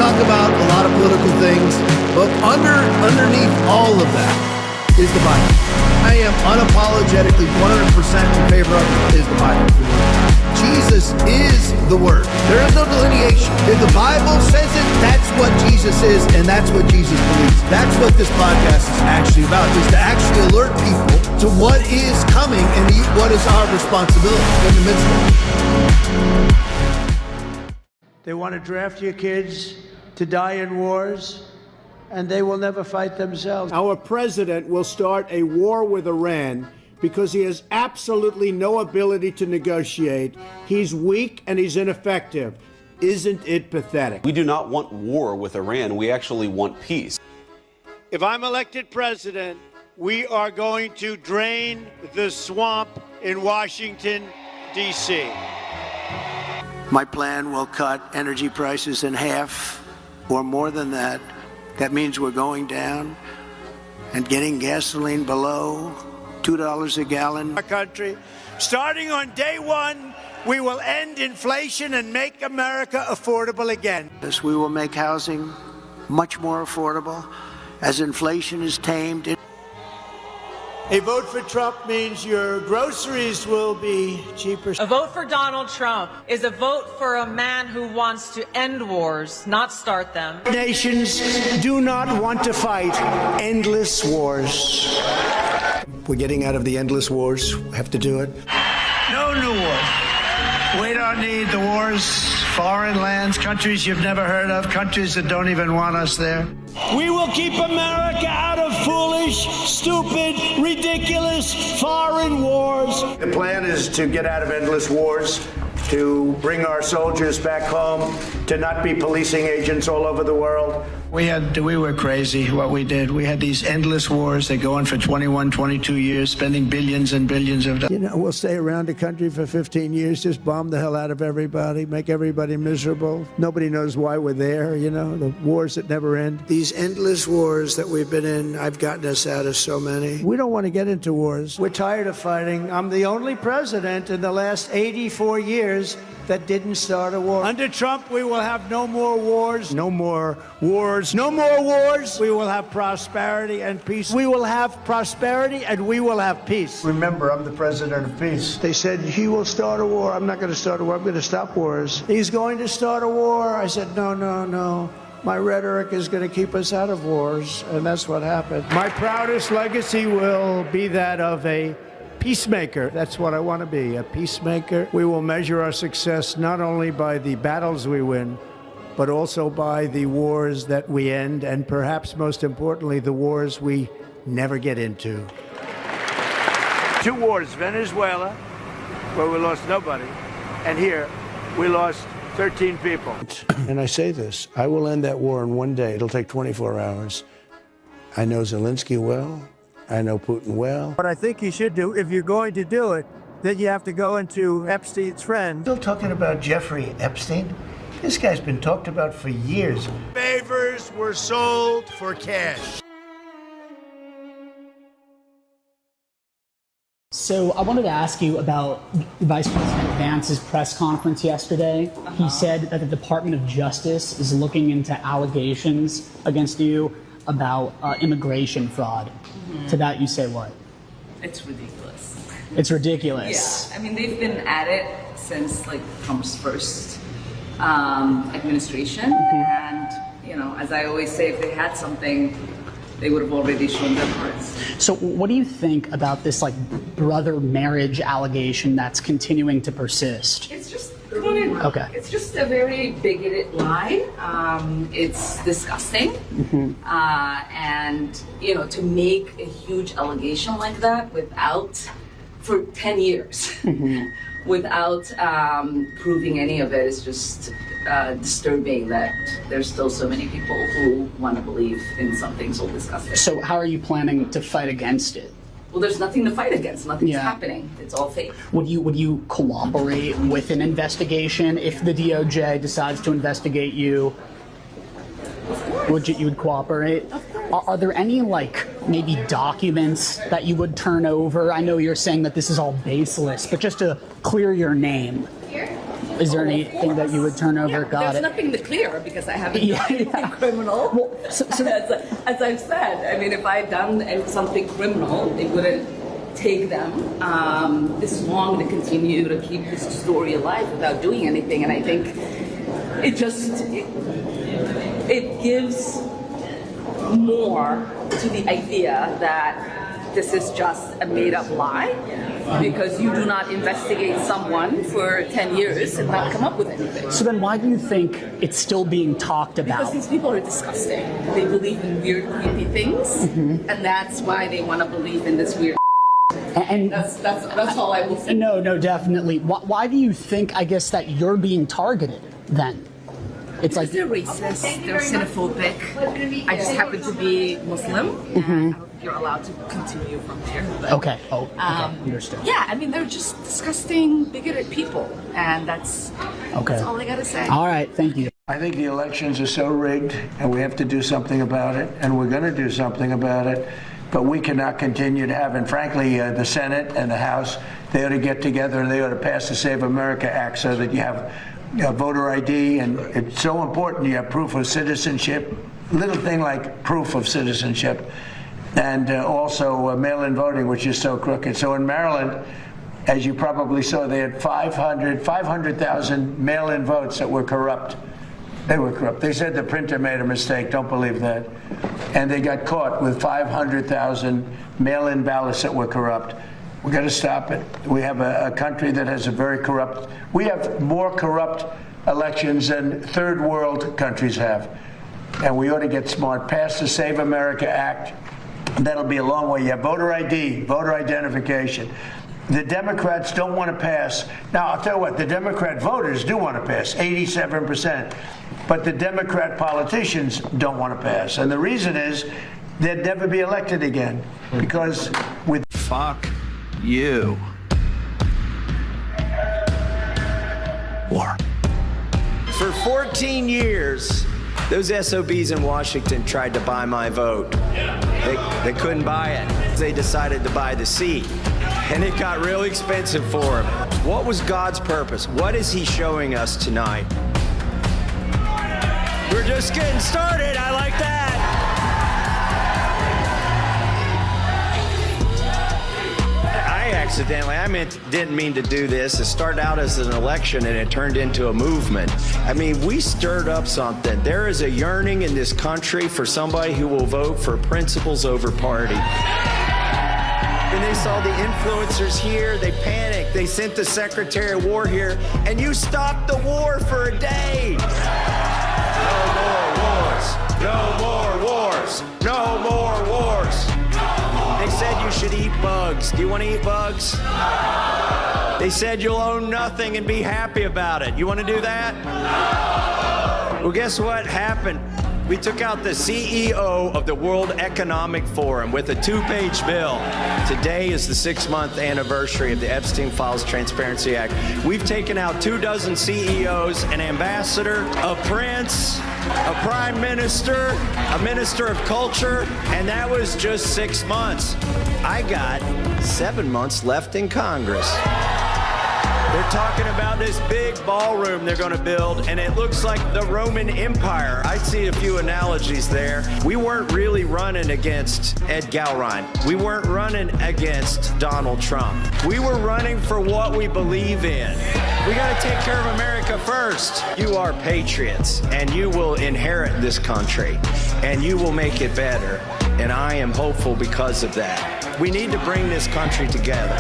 talk about a lot of political things, but underneath all of that is the Bible. I am unapologetically 100% in favor of it is the Bible. Jesus is the Word. There is no delineation. If the Bible says it, that's what Jesus is, and that's what Jesus believes. That's what this podcast is actually about, is to actually alert people to what is coming and what is our responsibility in the midst of it. They want to draft your kids to die in wars, and they will never fight themselves. Our president will start a war with Iran because he has absolutely no ability to negotiate. He's weak and he's ineffective. Isn't it pathetic? We do not want war with Iran. We actually want peace. If I'm elected president, we are going to drain the swamp in Washington, D.C. My plan will cut energy prices in half or more than that. That means we're going down and getting gasoline below $2 a gallon. Our country, starting on day one, we will end inflation and make America affordable again. Yes, we will make housing much more affordable as inflation is tamed. A vote for Trump means your groceries will be cheaper. A vote for Donald Trump is a vote for a man who wants to end wars, not start them. Nations do not want to fight endless wars. We're getting out of the endless wars. We have to do it. No new wars. We don't need the wars. Foreign lands, countries you've never heard of, countries that don't even want us there. We will keep America out of foolish, stupid, ridiculous foreign wars. The plan is to get out of endless wars, to bring our soldiers back home, to not be policing agents all over the world. We were crazy what we did. We had these endless wars that go on for 21, 22 years, spending billions and billions of dollars. You know, we'll stay around the country for 15 years, just bomb the hell out of everybody, make everybody miserable. Nobody knows why we're there, you know, the wars that never end. These endless wars that we've been in, I've gotten us out of so many. We don't want to get into wars. We're tired of fighting. I'm the only president in the last 84 years that didn't start a war. Under Trump, we will have no more wars. No more wars. No more wars. We will have prosperity and peace. We will have prosperity and we will have peace. Remember, I'm the president of peace. They said, he will start a war. I'm not going to start a war. I'm going to stop wars. He's going to start a war. I said, no, no, no. My rhetoric is going to keep us out of wars. And that's what happened. My proudest legacy will be that of a peacemaker. That's what I want to be, a peacemaker. We will measure our success not only by the battles we win, but also by the wars that we end, and perhaps most importantly, the wars we never get into. 2 wars, Venezuela, where we lost nobody, and here we lost 13 people. And I say this, I will end that war in one day. It'll take 24 hours. I know Zelensky well. I know Putin well. What I think you should do, if you're going to do it, then you have to go into Epstein's friend. Still talking about Jeffrey Epstein? This guy's been talked about for years. Favors were sold for cash. So I wanted to ask you about Vice President Vance's press conference yesterday. He said that the Department of Justice is looking into allegations against you about immigration fraud. To that you say what? It's ridiculous. It's ridiculous. Yeah, I mean, they've been at it since like Trump's first administration. And, you know, as I always say, if they had something, they would have already shown their cards. So what do you think about this like brother marriage allegation that's continuing to persist? It's just, okay. It's just a very bigoted lie. It's disgusting. And, you know, to make a huge allegation like that for 10 years, without proving any of it is just disturbing that there's still so many people who want to believe in something so disgusting. So how are you planning to fight against it? Well, there's nothing to fight against. Nothing's happening. It's all fake. Would you cooperate with an investigation if the DOJ decides to investigate you? Of course. You would cooperate? Are there any maybe documents that you would turn over? I know you're saying that this is all baseless, but just to clear your name. Here? Is there anything that you would turn over? Yeah, Got there's it. nothing to clear because I haven't done anything criminal. Well, so as I've said, I mean, if I had done something criminal, it wouldn't take them this long to continue to keep this story alive without doing anything. And I think it gives more to the idea that this is just a made-up lie, because you do not investigate someone for 10 years and not come up with anything. So then why do you think it's still being talked about? Because these people are disgusting. They believe in weird, creepy things, and that's why they want to believe in this weird. And that's all I will say. No, definitely. Why do you think, I guess, that you're being targeted then? It's like they're racist, they're xenophobic. I just happen to be Muslim, and I don't think you're allowed to continue from there. But, okay. Understood. Yeah, I mean, they're just disgusting, bigoted people, and that's all I gotta say. All right, thank you. I think the elections are so rigged, and we have to do something about it, and we're going to do something about it. But we cannot continue to have, and frankly, the Senate and the House, they ought to get together and they ought to pass the Save America Act so that you have voter ID, and it's so important you have proof of citizenship, little thing like proof of citizenship, and also mail-in voting, which is so crooked. So in Maryland, as you probably saw, they had 500,000 mail-in votes that were corrupt. They were corrupt. They said the printer made a mistake. Don't believe that. And they got caught with 500,000 mail-in ballots that were corrupt. We've got to stop it. We have a country that has a very corrupt, we have more corrupt elections than third world countries have. And we ought to get smart. Pass the Save America Act. That'll be a long way. You have voter ID, voter identification. The Democrats don't want to pass. Now, I'll tell you what, the Democrat voters do want to pass, 87%. But the Democrat politicians don't want to pass. And the reason is they'd never be elected again. Because with Fuck you. War. For 14 years, those SOBs in Washington tried to buy my vote. They couldn't buy it. They decided to buy the seat. And it got real expensive for them. What was God's purpose? What is he showing us tonight? We're just getting started. I like that. Didn't mean to do this. It started out as an election and it turned into a movement. I mean, we stirred up something. There is a yearning in this country for somebody who will vote for principles over party. And they saw the influencers here, they panicked. They sent the Secretary of War here, and you stopped the war for a day. No more wars. No more wars. No more wars. They said you should eat bugs. Do you want to eat bugs? They said you'll own nothing and be happy about it. You want to do that? Well, guess what happened? We took out the CEO of the World Economic Forum with a 2-page bill. Today is the 6-month anniversary of the Epstein Files Transparency Act. We've taken out 24 CEOs, an ambassador, a prince, a prime minister, a minister of culture, and that was just 6 months. I got 7 months left in Congress. They're talking about this big ballroom they're going to build, and it looks like the Roman Empire. I see a few analogies there. We weren't really running against Ed Gowron. We weren't running against Donald Trump. We were running for what we believe in. We got to take care of America first. You are patriots, and you will inherit this country, and you will make it better. And I am hopeful because of that. We need to bring this country together.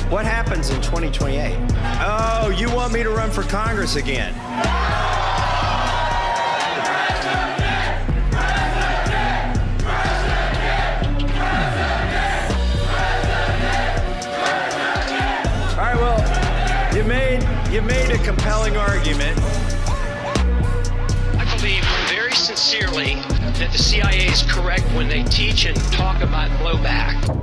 What happens in 2028? Oh, you want me to run for Congress again? All right, well, you made a compelling argument. I believe very sincerely that the CIA is correct when they teach and talk about blowback.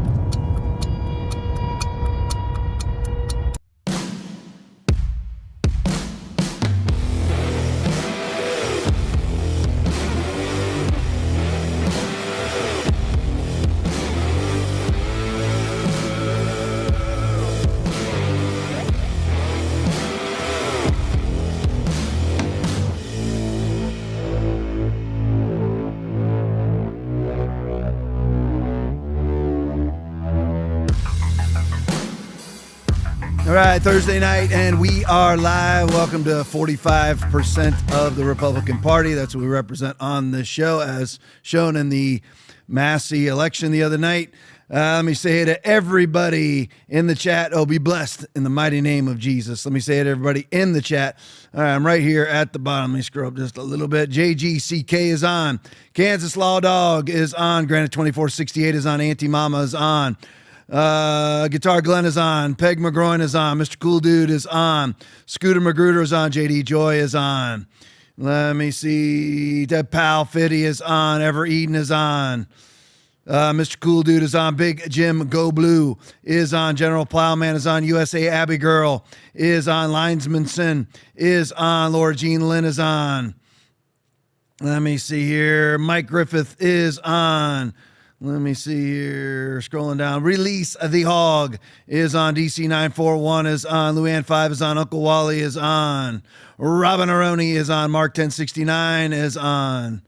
All right, Thursday night, and we are live. Welcome to 45% of the Republican Party. That's what we represent on this show, as shown in the Massey election the other night. Let me say it to everybody in the chat. Oh, be blessed in the mighty name of Jesus. Let me say it to everybody in the chat. All right, I'm right here at the bottom. Let me scroll up just a little bit. JGCK is on. Kansas Law Dog is on. Granted 2468 is on. Auntie Mama is on. Guitar Glenn is on. Peg McGroin is on. Mr. Cool Dude is on. Scooter Magruder is on. JD Joy is on. Let me see. Dead Pal Fitty is on. Ever Eden is on. Mr. Cool Dude is on. Big Jim Go Blue is on. General Plowman is on. USA Abbey Girl is on. Linesmanson is on. Laura Jean Lynn is on. Let me see here. Mike Griffith is on. Let me see here. Scrolling down. Release the Hog is on. DC 941 is on. Luann 5 is on. Uncle Wally is on. Robin Aroni is on. Mark 1069 is on.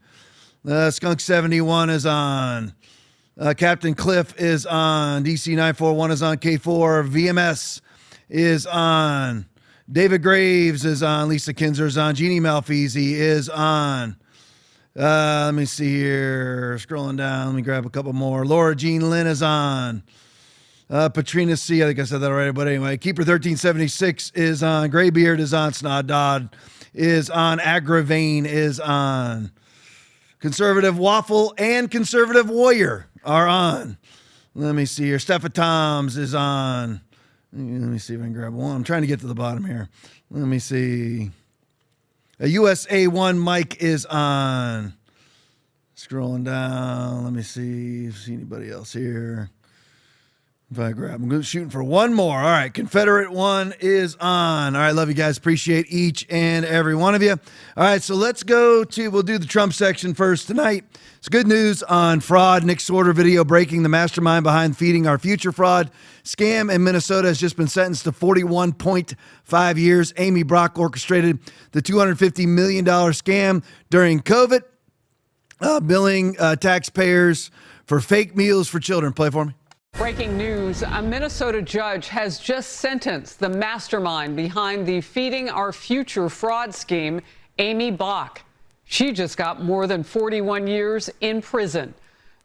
Skunk 71 is on. Captain Cliff is on. DC 941 is on. K4 VMS is on. David Graves is on. Lisa Kinzer is on. Jeannie Malfeasy is on. Let me see here. Scrolling down. Let me grab a couple more. Laura Jean Lynn is on. Patrina C. I think I said that already, but anyway. Keeper 1376 is on. Graybeard is on. Snod Dodd is on. Agravane is on. Conservative Waffle and Conservative Warrior are on. Let me see here. Steffa Toms is on. Let me see if I can grab one. I'm trying to get to the bottom here. Let me see. A USA 1 Mike is on. Scrolling down. Let me see anybody else here. If I grab, I'm shooting for one more. All right, Confederate 1 is on. All right, love you guys. Appreciate each and every one of you. All right, so we'll do the Trump section first tonight. It's good news on fraud. Nick Sorter video breaking the mastermind behind Feeding Our Future fraud scam in Minnesota has just been sentenced to 41.5 years. Amy Brock orchestrated the $250 million scam during COVID, billing taxpayers for fake meals for children. Play for me. Breaking news, a Minnesota judge has just sentenced the mastermind behind the Feeding Our Future fraud scheme, Amy Brock. She just got more than 41 years in prison.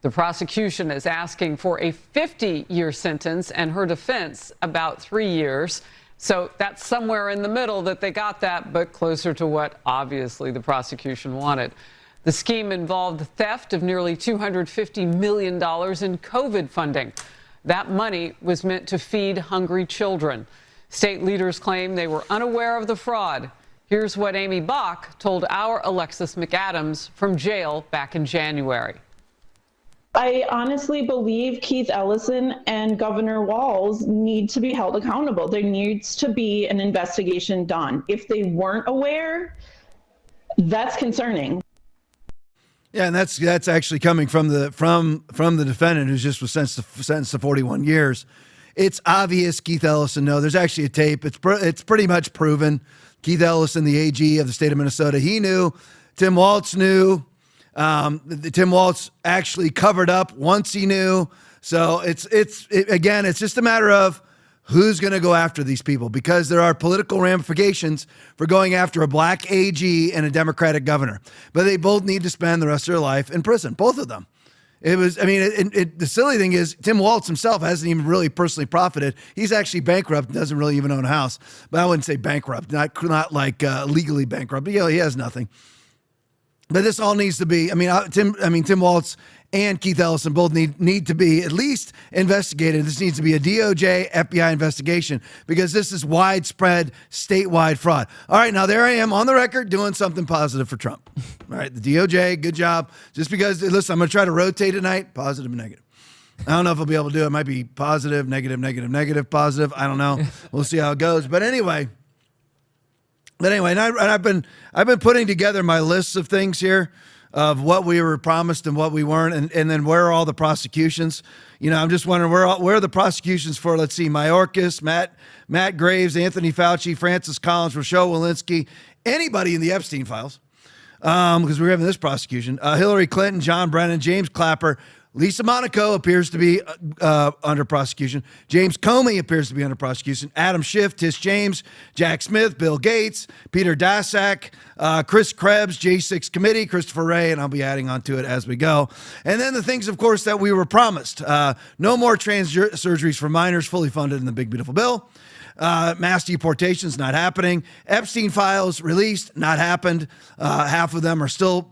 The prosecution is asking for a 50-year sentence and her defense about 3 years. So that's somewhere in the middle that they got that, but closer to what obviously the prosecution wanted. The scheme involved the theft of nearly $250 million in COVID funding. That money was meant to feed hungry children. State leaders claim they were unaware of the fraud. Here's what Amy Brock told our Alexis McAdams from jail back in January. I honestly believe Keith Ellison and Governor Walz need to be held accountable. There needs to be an investigation done. If they weren't aware, that's concerning. Yeah, and that's actually coming from the defendant who just was sentenced to 41 years. It's obvious Keith Ellison knew. There's actually a tape. It's pretty much proven. Keith Ellison, the AG of the state of Minnesota, he knew. Tim Walz knew. Tim Walz actually covered up once he knew. So it's just a matter of who's going to go after these people, because there are political ramifications for going after a black AG and a Democratic governor. But they both need to spend the rest of their life in prison, both of them. The silly thing is Tim Walz himself hasn't even really personally profited. He's actually bankrupt, doesn't really even own a house. But I wouldn't say bankrupt, not like legally bankrupt. But he has nothing. But this all needs to be, Tim Walz and Keith Ellison both need to be at least investigated. This needs to be a DOJ, FBI investigation, because this is widespread statewide fraud. All right, now there I am on the record doing something positive for Trump. All right, the DOJ, good job. Just because, listen, I'm going to try to rotate tonight, positive and negative. I don't know if I'll be able to do it. It might be positive, negative, negative, negative, positive. I don't know. We'll see how it goes. But anyway, and I've been putting together my lists of things here of what we were promised and what we weren't, and then where are all the prosecutions? I'm just wondering where are the prosecutions for, let's see, Mayorkas, Matt Graves, Anthony Fauci, Francis Collins, Rochelle Walensky, anybody in the Epstein files, because we're having this prosecution, Hillary Clinton, John Brennan, James Clapper. Lisa Monaco appears to be under prosecution. James Comey appears to be under prosecution. Adam Schiff, Tish James, Jack Smith, Bill Gates, Peter Daszak, Chris Krebs, J6 Committee, Christopher Wray, and I'll be adding on to it as we go. And then the things, of course, that we were promised. No more trans surgeries for minors, fully funded in the big, beautiful bill. Mass deportations, not happening. Epstein files released, not happened. Half of them are still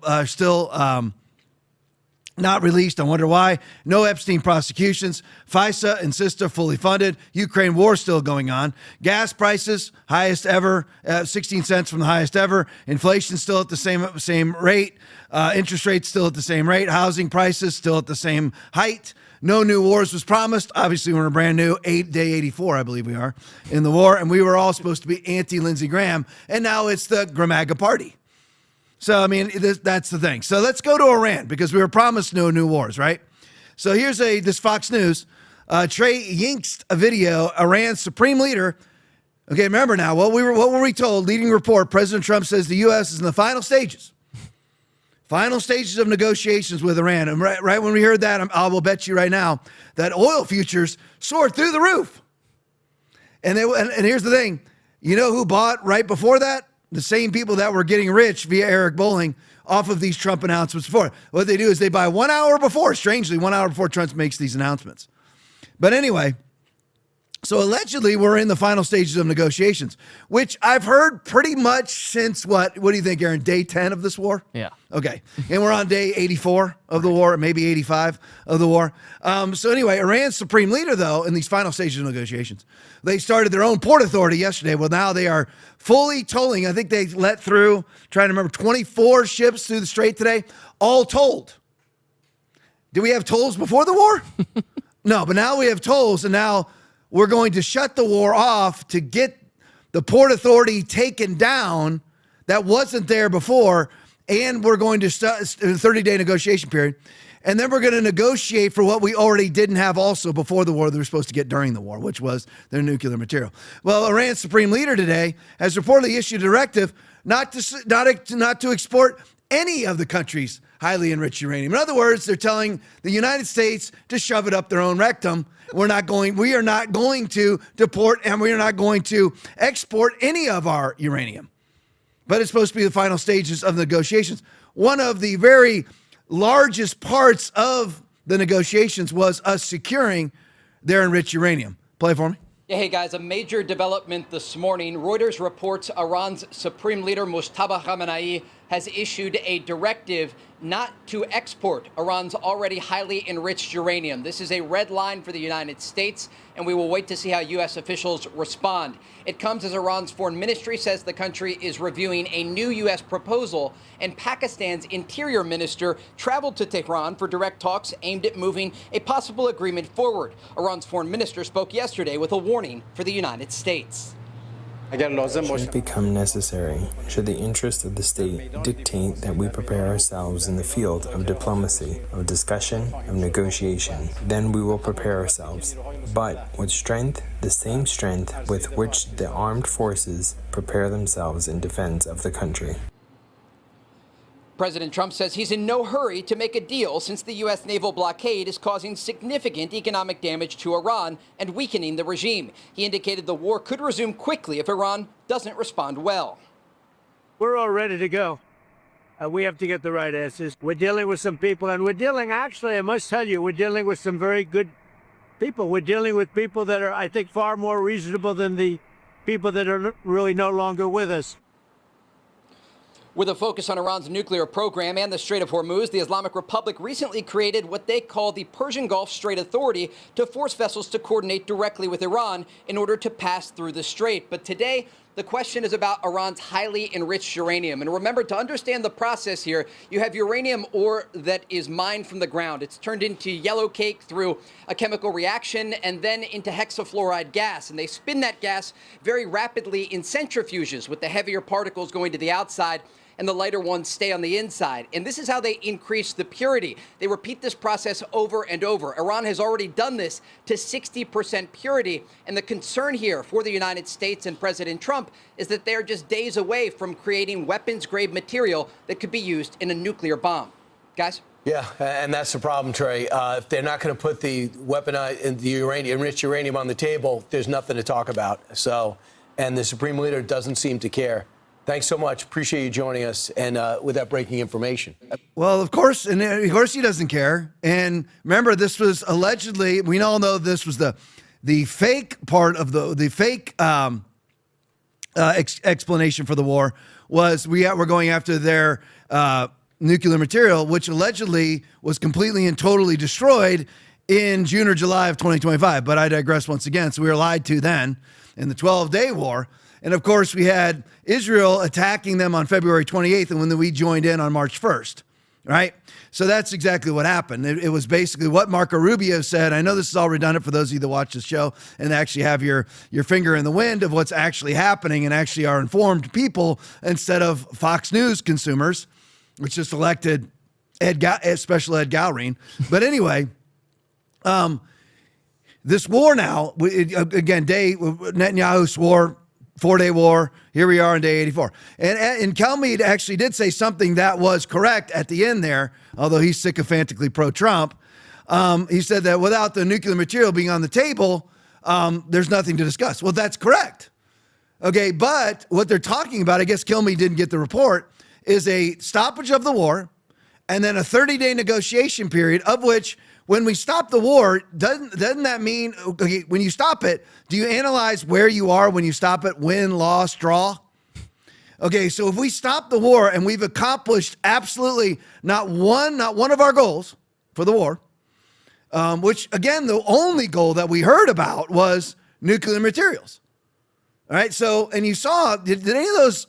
not released. I wonder why. No Epstein prosecutions. FISA and SISTA fully funded. Ukraine war still going on. Gas prices, highest ever, 16 cents from the highest ever. Inflation still at the same rate. Interest rates still at the same rate. Housing prices still at the same height. No new wars was promised. Obviously, we're in a brand new day 84, I believe we are, in the war. And we were all supposed to be anti-Lindsey Graham. And now it's the Gramaga party. So, I mean, that's the thing. So let's go to Iran because we were promised no new wars, right? So here's this Fox News. Trey Yinkst a video, Iran's supreme leader. Okay, remember now, what were we told? Leading report, President Trump says the U.S. is in the final stages. Final stages of negotiations with Iran. And right when we heard that, I will bet you right now that oil futures soared through the roof. And here's the thing. You know who bought right before that? The same people that were getting rich via Eric Bolling off of these Trump announcements before. What they do is they buy 1 hour before, strangely, 1 hour before Trump makes these announcements. But anyway, so allegedly we're in the final stages of negotiations, which I've heard pretty much since what do you think, Aaron, day 10 of this war? Yeah. Okay. And we're on day 84 of the war, maybe 85 of the war. So anyway, Iran's supreme leader, though, in these final stages of negotiations, they started their own port authority yesterday. Well, now they are fully tolling. I think they let through, trying to remember, 24 ships through the strait today, all tolled. Did we have tolls before the war? No, but now we have tolls, and now we're going to shut the war off to get the port authority taken down that wasn't there before, and we're going to start a 30-day negotiation period. And then we're going to negotiate for what we already didn't have also before the war that we were supposed to get during the war, which was their nuclear material. Well, Iran's supreme leader today has reportedly issued a directive not to export any of the country's highly enriched uranium. In other words, they're telling the United States to shove it up their own rectum. We are not going to deport, and we are not going to export any of our uranium. But it's supposed to be the final stages of negotiations. One of the very largest parts of the negotiations was us securing their enriched uranium. Play for me. Yeah, hey guys, a major development this morning. Reuters reports Iran's supreme leader Mojtaba Khamenei has issued a directive not to export Iran's already highly enriched uranium. This is a red line for the United States, and we will wait to see how U.S. officials respond. It comes as Iran's foreign ministry says the country is reviewing a new U.S. proposal, and Pakistan's interior minister traveled to Tehran for direct talks aimed at moving a possible agreement forward. Iran's foreign minister spoke yesterday with a warning for the United States. Should it become necessary, should the interest of the state dictate that we prepare ourselves in the field of diplomacy, of discussion, of negotiation, then we will prepare ourselves, but with strength, the same strength with which the armed forces prepare themselves in defense of the country. President Trump says he's in no hurry to make a deal since the U.S. naval blockade is causing significant economic damage to Iran and weakening the regime. He indicated the war could resume quickly if Iran doesn't respond well. We're all ready to go. We have to get the right answers. We're dealing with some people, and actually, I must tell you, we're dealing with some very good people. We're dealing with people that are, I think, far more reasonable than the people that are really no longer with us. With a focus on Iran's nuclear program and the Strait of Hormuz, the Islamic Republic recently created what they call the Persian Gulf Strait Authority to force vessels to coordinate directly with Iran in order to pass through the strait. But today, the question is about Iran's highly enriched uranium. And remember, to understand the process here, you have uranium ore that is mined from the ground. It's turned into yellow cake through a chemical reaction and then into hexafluoride gas. And they spin that gas very rapidly in centrifuges, with the heavier particles going to the outside and the lighter ones stay on the inside. And this is how they increase the purity. They repeat this process over and over. Iran has already done this to 60% purity. And the concern here for the United States and President Trump is that they're just days away from creating weapons-grade material that could be used in a nuclear bomb. Guys? Yeah, and that's the problem, Trey. If they're not going to put the weaponized, the enriched uranium on the table, there's nothing to talk about. So, and the Supreme Leader doesn't seem to care. Thanks so much. Appreciate you joining us and with that breaking information. Well, of course he doesn't care. And remember, this was allegedly, we all know this was the fake part of the fake explanation for the war was we're going after their nuclear material, which allegedly was completely and totally destroyed in June or July of 2025. But I digress once again. So we were lied to then in the 12-day war. And of course, we had Israel attacking them on February 28th, and when we joined in on March 1st, right? So that's exactly what happened. It was basically what Marco Rubio said. I know this is all redundant for those of you that watch this show and actually have your finger in the wind of what's actually happening and actually are informed people instead of Fox News consumers, which just elected Special Ed Galrine. But anyway, this war now, again, Netanyahu swore 4-day war. Here we are on day 84. And Kelmead actually did say something that was correct at the end there, although he's sycophantically pro-Trump. He said that without the nuclear material being on the table, there's nothing to discuss. Well, that's correct. Okay, but what they're talking about, I guess Kelmead didn't get the report, is a stoppage of the war and then a 30-day negotiation period, of which when we stop the war, doesn't that mean, okay, when you stop it, do you analyze where you are when you stop it, win, loss, draw? Okay, so if we stop the war and we've accomplished absolutely not one of our goals for the war, which again, the only goal that we heard about was nuclear materials. All right, so, and you saw, did any of those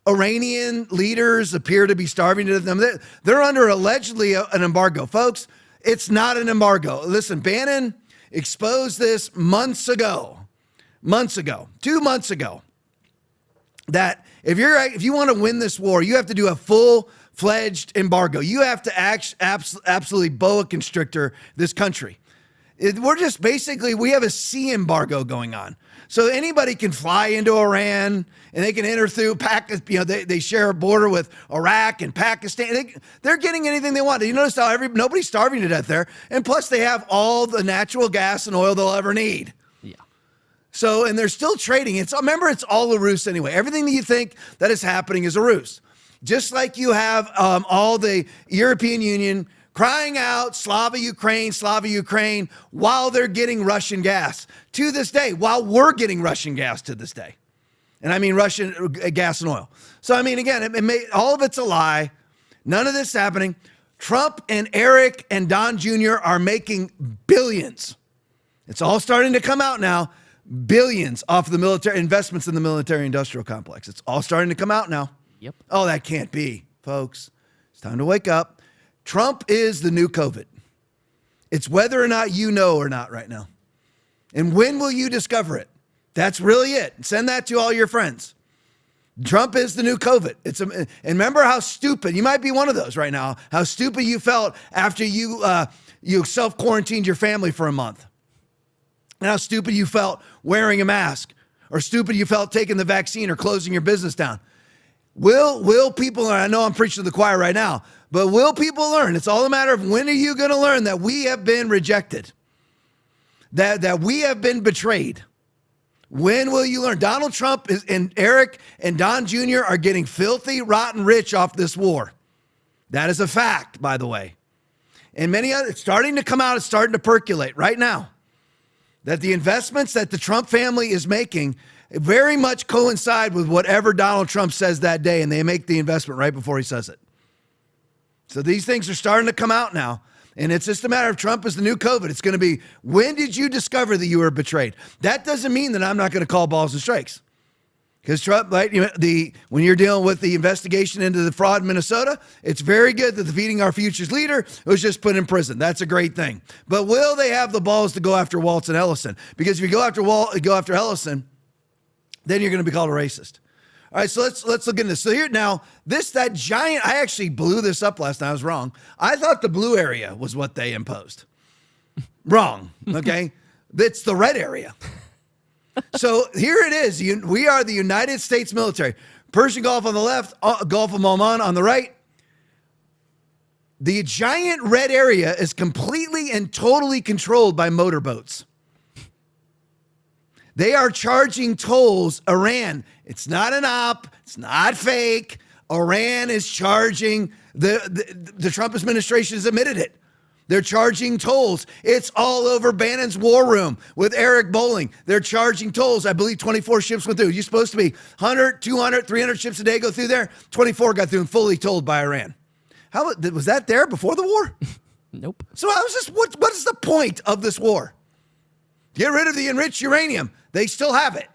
Iranian leaders appear to be starving to them? They're under allegedly an embargo. Folks, it's not an embargo. Listen, Bannon exposed this months ago, 2 months ago, that if you want to win this war, you have to do a full-fledged embargo. You have to absolutely boa constrictor this country. We're just basically, we have a sea embargo going on. So anybody can fly into Iran and they can enter through Pakistan. They share a border with Iraq and Pakistan. They're getting anything they want. You notice how nobody's starving to death there. And plus they have all the natural gas and oil they'll ever need. Yeah. So, and they're still trading. Remember, it's all a ruse anyway. Everything that you think that is happening is a ruse. Just like you have all the European Union crying out, Slava Ukraine, while they're getting Russian gas to this day, while we're getting Russian gas to this day. And I mean Russian gas and oil. So, I mean, again, all of it's a lie. None of this is happening. Trump and Eric and Don Jr. are making billions. It's all starting to come out now. Billions off of the military investments in the military industrial complex. It's all starting to come out now. Yep. Oh, that can't be, folks. It's time to wake up. Trump is the new COVID. It's whether or not you know or not right now. And when will you discover it? That's really it. Send that to all your friends. Trump is the new COVID. And remember how stupid, you might be one of those right now, how stupid you felt after you self-quarantined your family for a month. And how stupid you felt wearing a mask, or stupid you felt taking the vaccine or closing your business down. Will people learn? I know I'm preaching to the choir right now, but will people learn? It's all a matter of when are you going to learn that we have been rejected, that we have been betrayed. When will you learn? Donald Trump and Eric and Don Jr. are getting filthy, rotten rich off this war. That is a fact, by the way. And many others, it's starting to come out, it's starting to percolate right now, that the investments that the Trump family is making very much coincide with whatever Donald Trump says that day, and they make the investment right before he says it. So these things are starting to come out now, and it's just a matter of Trump is the new COVID. It's going to be, when did you discover that you were betrayed? That doesn't mean that I'm not going to call balls and strikes. Because Trump, when you're dealing with the investigation into the fraud in Minnesota, it's very good that the Feeding Our Futures leader was just put in prison. That's a great thing. But will they have the balls to go after Waltz and Ellison? Because if you go after Ellison, then you're going to be called a racist. All right, so let's look into this. So here now, that giant, I actually blew this up last night. I was wrong. I thought the blue area was what they imposed. Wrong, okay? It's the red area. So here it is. We are the United States military. Persian Gulf on the left, Gulf of Oman on the right. The giant red area is completely and totally controlled by motorboats. They are charging tolls. Iran, it's not an op, it's not fake. Iran is charging, the Trump administration has admitted it. They're charging tolls. It's all over Bannon's war room with Eric Bolling. They're charging tolls. I believe 24 ships went through. You're supposed to be 100, 200, 300 ships a day go through there. 24 got through and fully tolled by Iran. How was that there before the war? Nope. So I was just, what is the point of this war? Get rid of the enriched uranium. They still have it.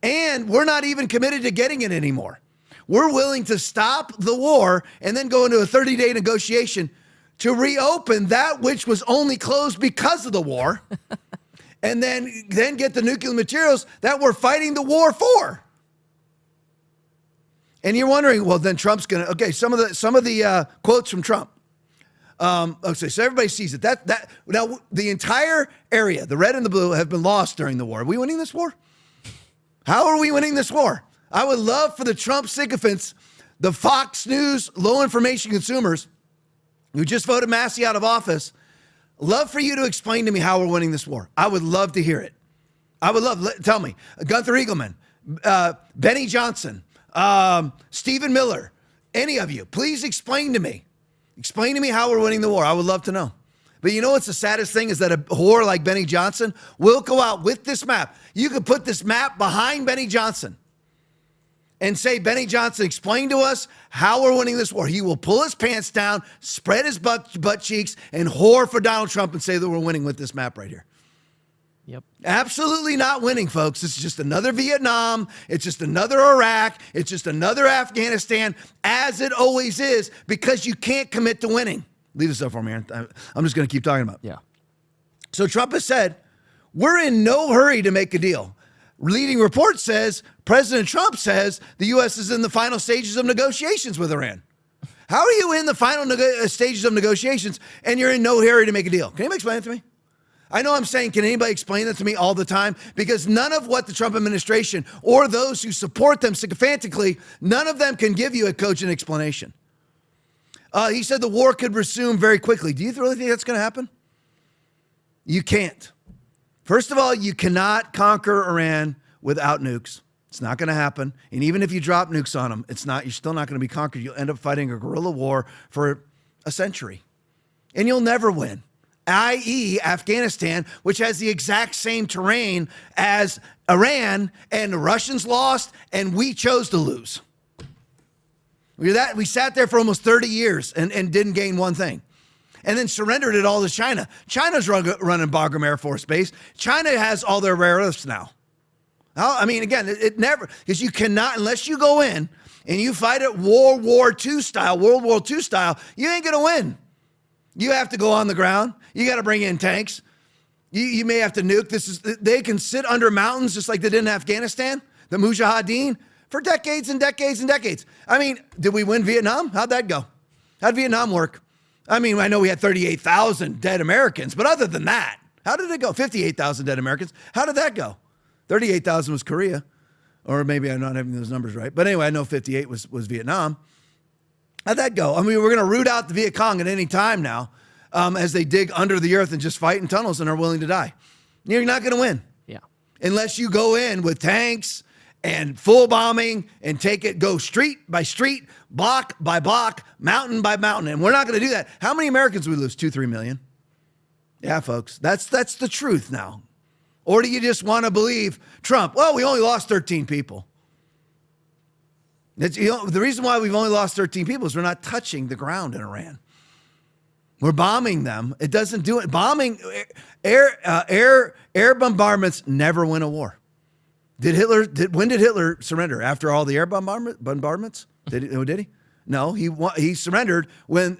And we're not even committed to getting it anymore. We're willing to stop the war and then go into a 30-day negotiation to reopen that which was only closed because of the war, and then get the nuclear materials that we're fighting the war for. And you're wondering, well, then Trump's going to, okay, some of the quotes from Trump. Okay, so everybody sees it. Now, the entire area, the red and the blue, have been lost during the war. Are we winning this war? How are we winning this war? I would love for the Trump sycophants, the Fox News low information consumers who just voted Massey out of office, love for you to explain to me how we're winning this war. I would love to hear it. I would love, tell me, Gunther Eagleman, Benny Johnson, Stephen Miller, any of you, please explain to me. Explain to me how we're winning the war. I would love to know. But you know what's the saddest thing is that a whore like Benny Johnson will go out with this map. You could put this map behind Benny Johnson and say, Benny Johnson, explain to us how we're winning this war. He will pull his pants down, spread his butt cheeks, and whore for Donald Trump and say that we're winning with this map right here. Yep. Absolutely not winning, folks. It's just another Vietnam. It's just another Iraq. It's just another Afghanistan, as it always is, because you can't commit to winning. Leave this up for me, Aaron. I'm just going to keep talking about it. Yeah. So Trump has said, we're in no hurry to make a deal. Leading report says, President Trump says the U.S. is in the final stages of negotiations with Iran. How are you in the final stages of negotiations and you're in no hurry to make a deal? Can anybody explain it to me? I know I'm saying, can anybody explain that to me all the time? Because none of what the Trump administration or those who support them sycophantically, none of them can give you a cogent explanation. He said the war could resume very quickly. Do you really think that's going to happen? You can't. First of all, you cannot conquer Iran without nukes. It's not going to happen. And even if you drop nukes on them, you're still not going to be conquered. You'll end up fighting a guerrilla war for a century. And you'll never win. i.e. Afghanistan, which has the exact same terrain as Iran, and the Russians lost, and we chose to lose. We sat there for almost 30 years and didn't gain one thing. And then surrendered it all to China. China's running Bagram Air Force Base. China has all their rare earths now. I mean, again, it never, because you cannot, unless you go in and you fight it World War II style, you ain't going to win. You have to go on the ground. You got to bring in tanks. You may have to nuke. They can sit under mountains just like they did in Afghanistan, the Mujahideen, for decades and decades and decades. I mean, did we win Vietnam? How'd that go? How'd Vietnam work? I mean, I know we had 38,000 dead Americans, but other than that, how did it go? 58,000 dead Americans. How did that go? 38,000 was Korea, or maybe I'm not having those numbers right. But anyway, I know 58 was Vietnam. How'd that go? I mean, we're going to root out the Viet Cong at any time now as they dig under the earth and just fight in tunnels and are willing to die. You're not going to win. Yeah. Unless you go in with tanks and full bombing and go street by street, block by block, mountain by mountain. And we're not going to do that. How many Americans we lose? 2-3 million. Yeah, folks, that's the truth now. Or do you just want to believe Trump? Well, we only lost 13 people. The reason why we've only lost 13 people is we're not touching the ground in Iran. We're bombing them. It doesn't do it. Bombing, air bombardments never win a war. When did Hitler surrender? After all the air bombardments? Did he? No, he surrendered when,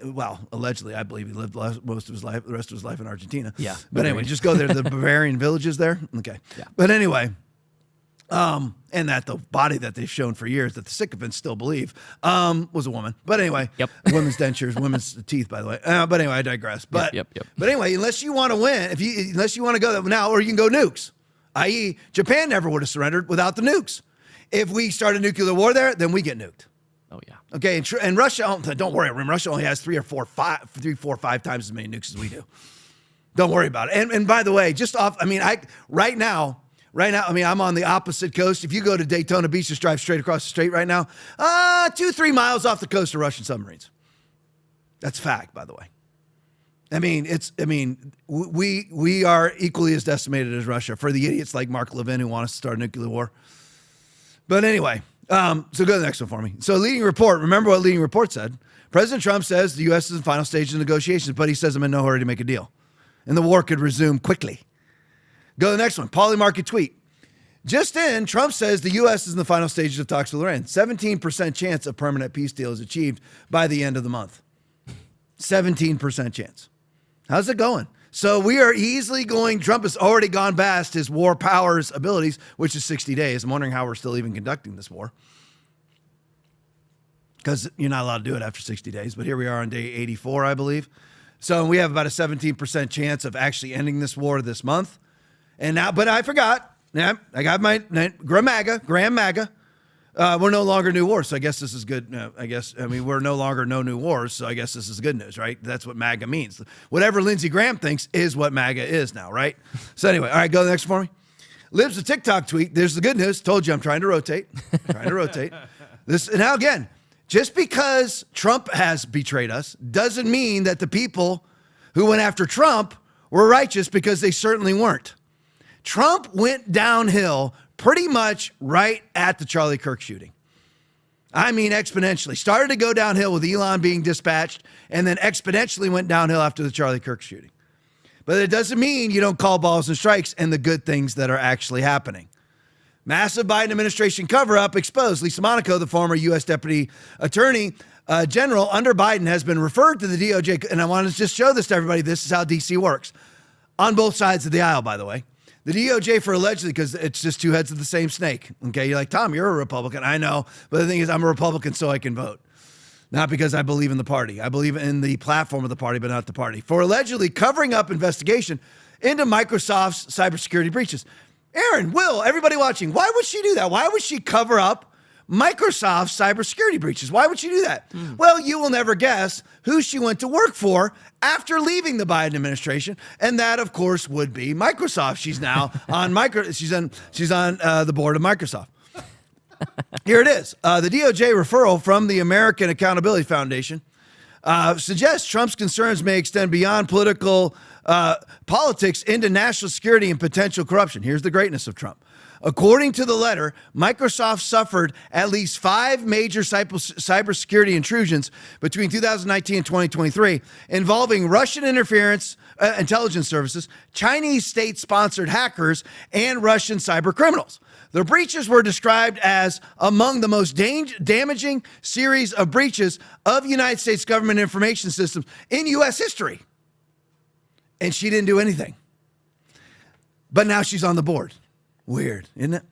allegedly, I believe he lived most of his life, the rest of his life in Argentina. Yeah. But anyway, just go there to the Bavarian villages there. Okay. Yeah. But anyway, and that the body that they've shown for years that the sycophants still believe was a woman. But anyway, Yep. Women's dentures, women's teeth, by the way. But anyway, I digress. But Yep. But anyway, unless you want to win, unless you want to go now, or you can go nukes, i.e. Japan never would have surrendered without the nukes. If we start a nuclear war there, then we get nuked. Oh, yeah. Okay, and Russia, don't worry, Russia only has 3, 4, 5 times as many nukes as we do. Don't worry about it. And by the way, right now, I'm on the opposite coast. If you go to Daytona Beach, just drive straight across the strait right now, 2-3 miles off the coast are Russian submarines. That's fact, by the way. We are equally as decimated as Russia for the idiots like Mark Levin who want us to start a nuclear war. But anyway, so go to the next one for me. So leading report, remember what leading report said. President Trump says the U.S. is in the final stage of negotiations, but he says I'm in no hurry to make a deal. And the war could resume quickly. Go to the next one, Polymarket tweet. Just in, Trump says the U.S. is in the final stages of talks with Iran. 17% chance of permanent peace deal is achieved by the end of the month. 17% chance. How's it going? So we are easily going, Trump has already gone past his war powers abilities, which is 60 days. I'm wondering how we're still even conducting this war. Because you're not allowed to do it after 60 days. But here we are on day 84, I believe. So we have about a 17% chance of actually ending this war this month. And now, but I forgot. Yeah, I got my Graham MAGA. We're no longer new wars, so I guess this is good. We're no longer no new wars, so I guess this is good news, right? That's what MAGA means. Whatever Lindsey Graham thinks is what MAGA is now, right? So anyway, all right, go to the next for me. Libs a TikTok tweet. There's the good news. Told you I'm trying to rotate. Now again, just because Trump has betrayed us doesn't mean that the people who went after Trump were righteous, because they certainly weren't. Trump went downhill pretty much right at the Charlie Kirk shooting. I mean, exponentially. Started to go downhill with Elon being dispatched, and then exponentially went downhill after the Charlie Kirk shooting. But it doesn't mean you don't call balls and strikes and the good things that are actually happening. Massive Biden administration cover-up exposed. Lisa Monaco, the former U.S. Deputy Attorney General under Biden, has been referred to the DOJ. And I want to just show this to everybody. This is how D.C. works. On both sides of the aisle, by the way. The DOJ for allegedly, because it's just two heads of the same snake. Okay, you're like, Tom, you're a Republican. I know. But the thing is, I'm a Republican so I can vote. Not because I believe in the party. I believe in the platform of the party, but not the party. For allegedly covering up investigation into Microsoft's cybersecurity breaches. Aaron, Will, everybody watching, why would she do that? Why would she cover up Microsoft's cybersecurity breaches? Why would she do that? Well, you will never guess who she went to work for after leaving the Biden administration, and that, of course, would be Microsoft. She's now on she's on the board of Microsoft. Here it is. The DOJ referral from the American Accountability Foundation suggests Trump's concerns may extend beyond politics into national security and potential corruption. Here's the greatness of Trump. According to the letter, Microsoft suffered at least 5 major cybersecurity intrusions between 2019 and 2023 involving Russian interference, intelligence services, Chinese state-sponsored hackers, and Russian cyber criminals. The breaches were described as among the most damaging series of breaches of United States government information systems in U.S. history. And she didn't do anything. But now she's on the board. Weird, isn't it?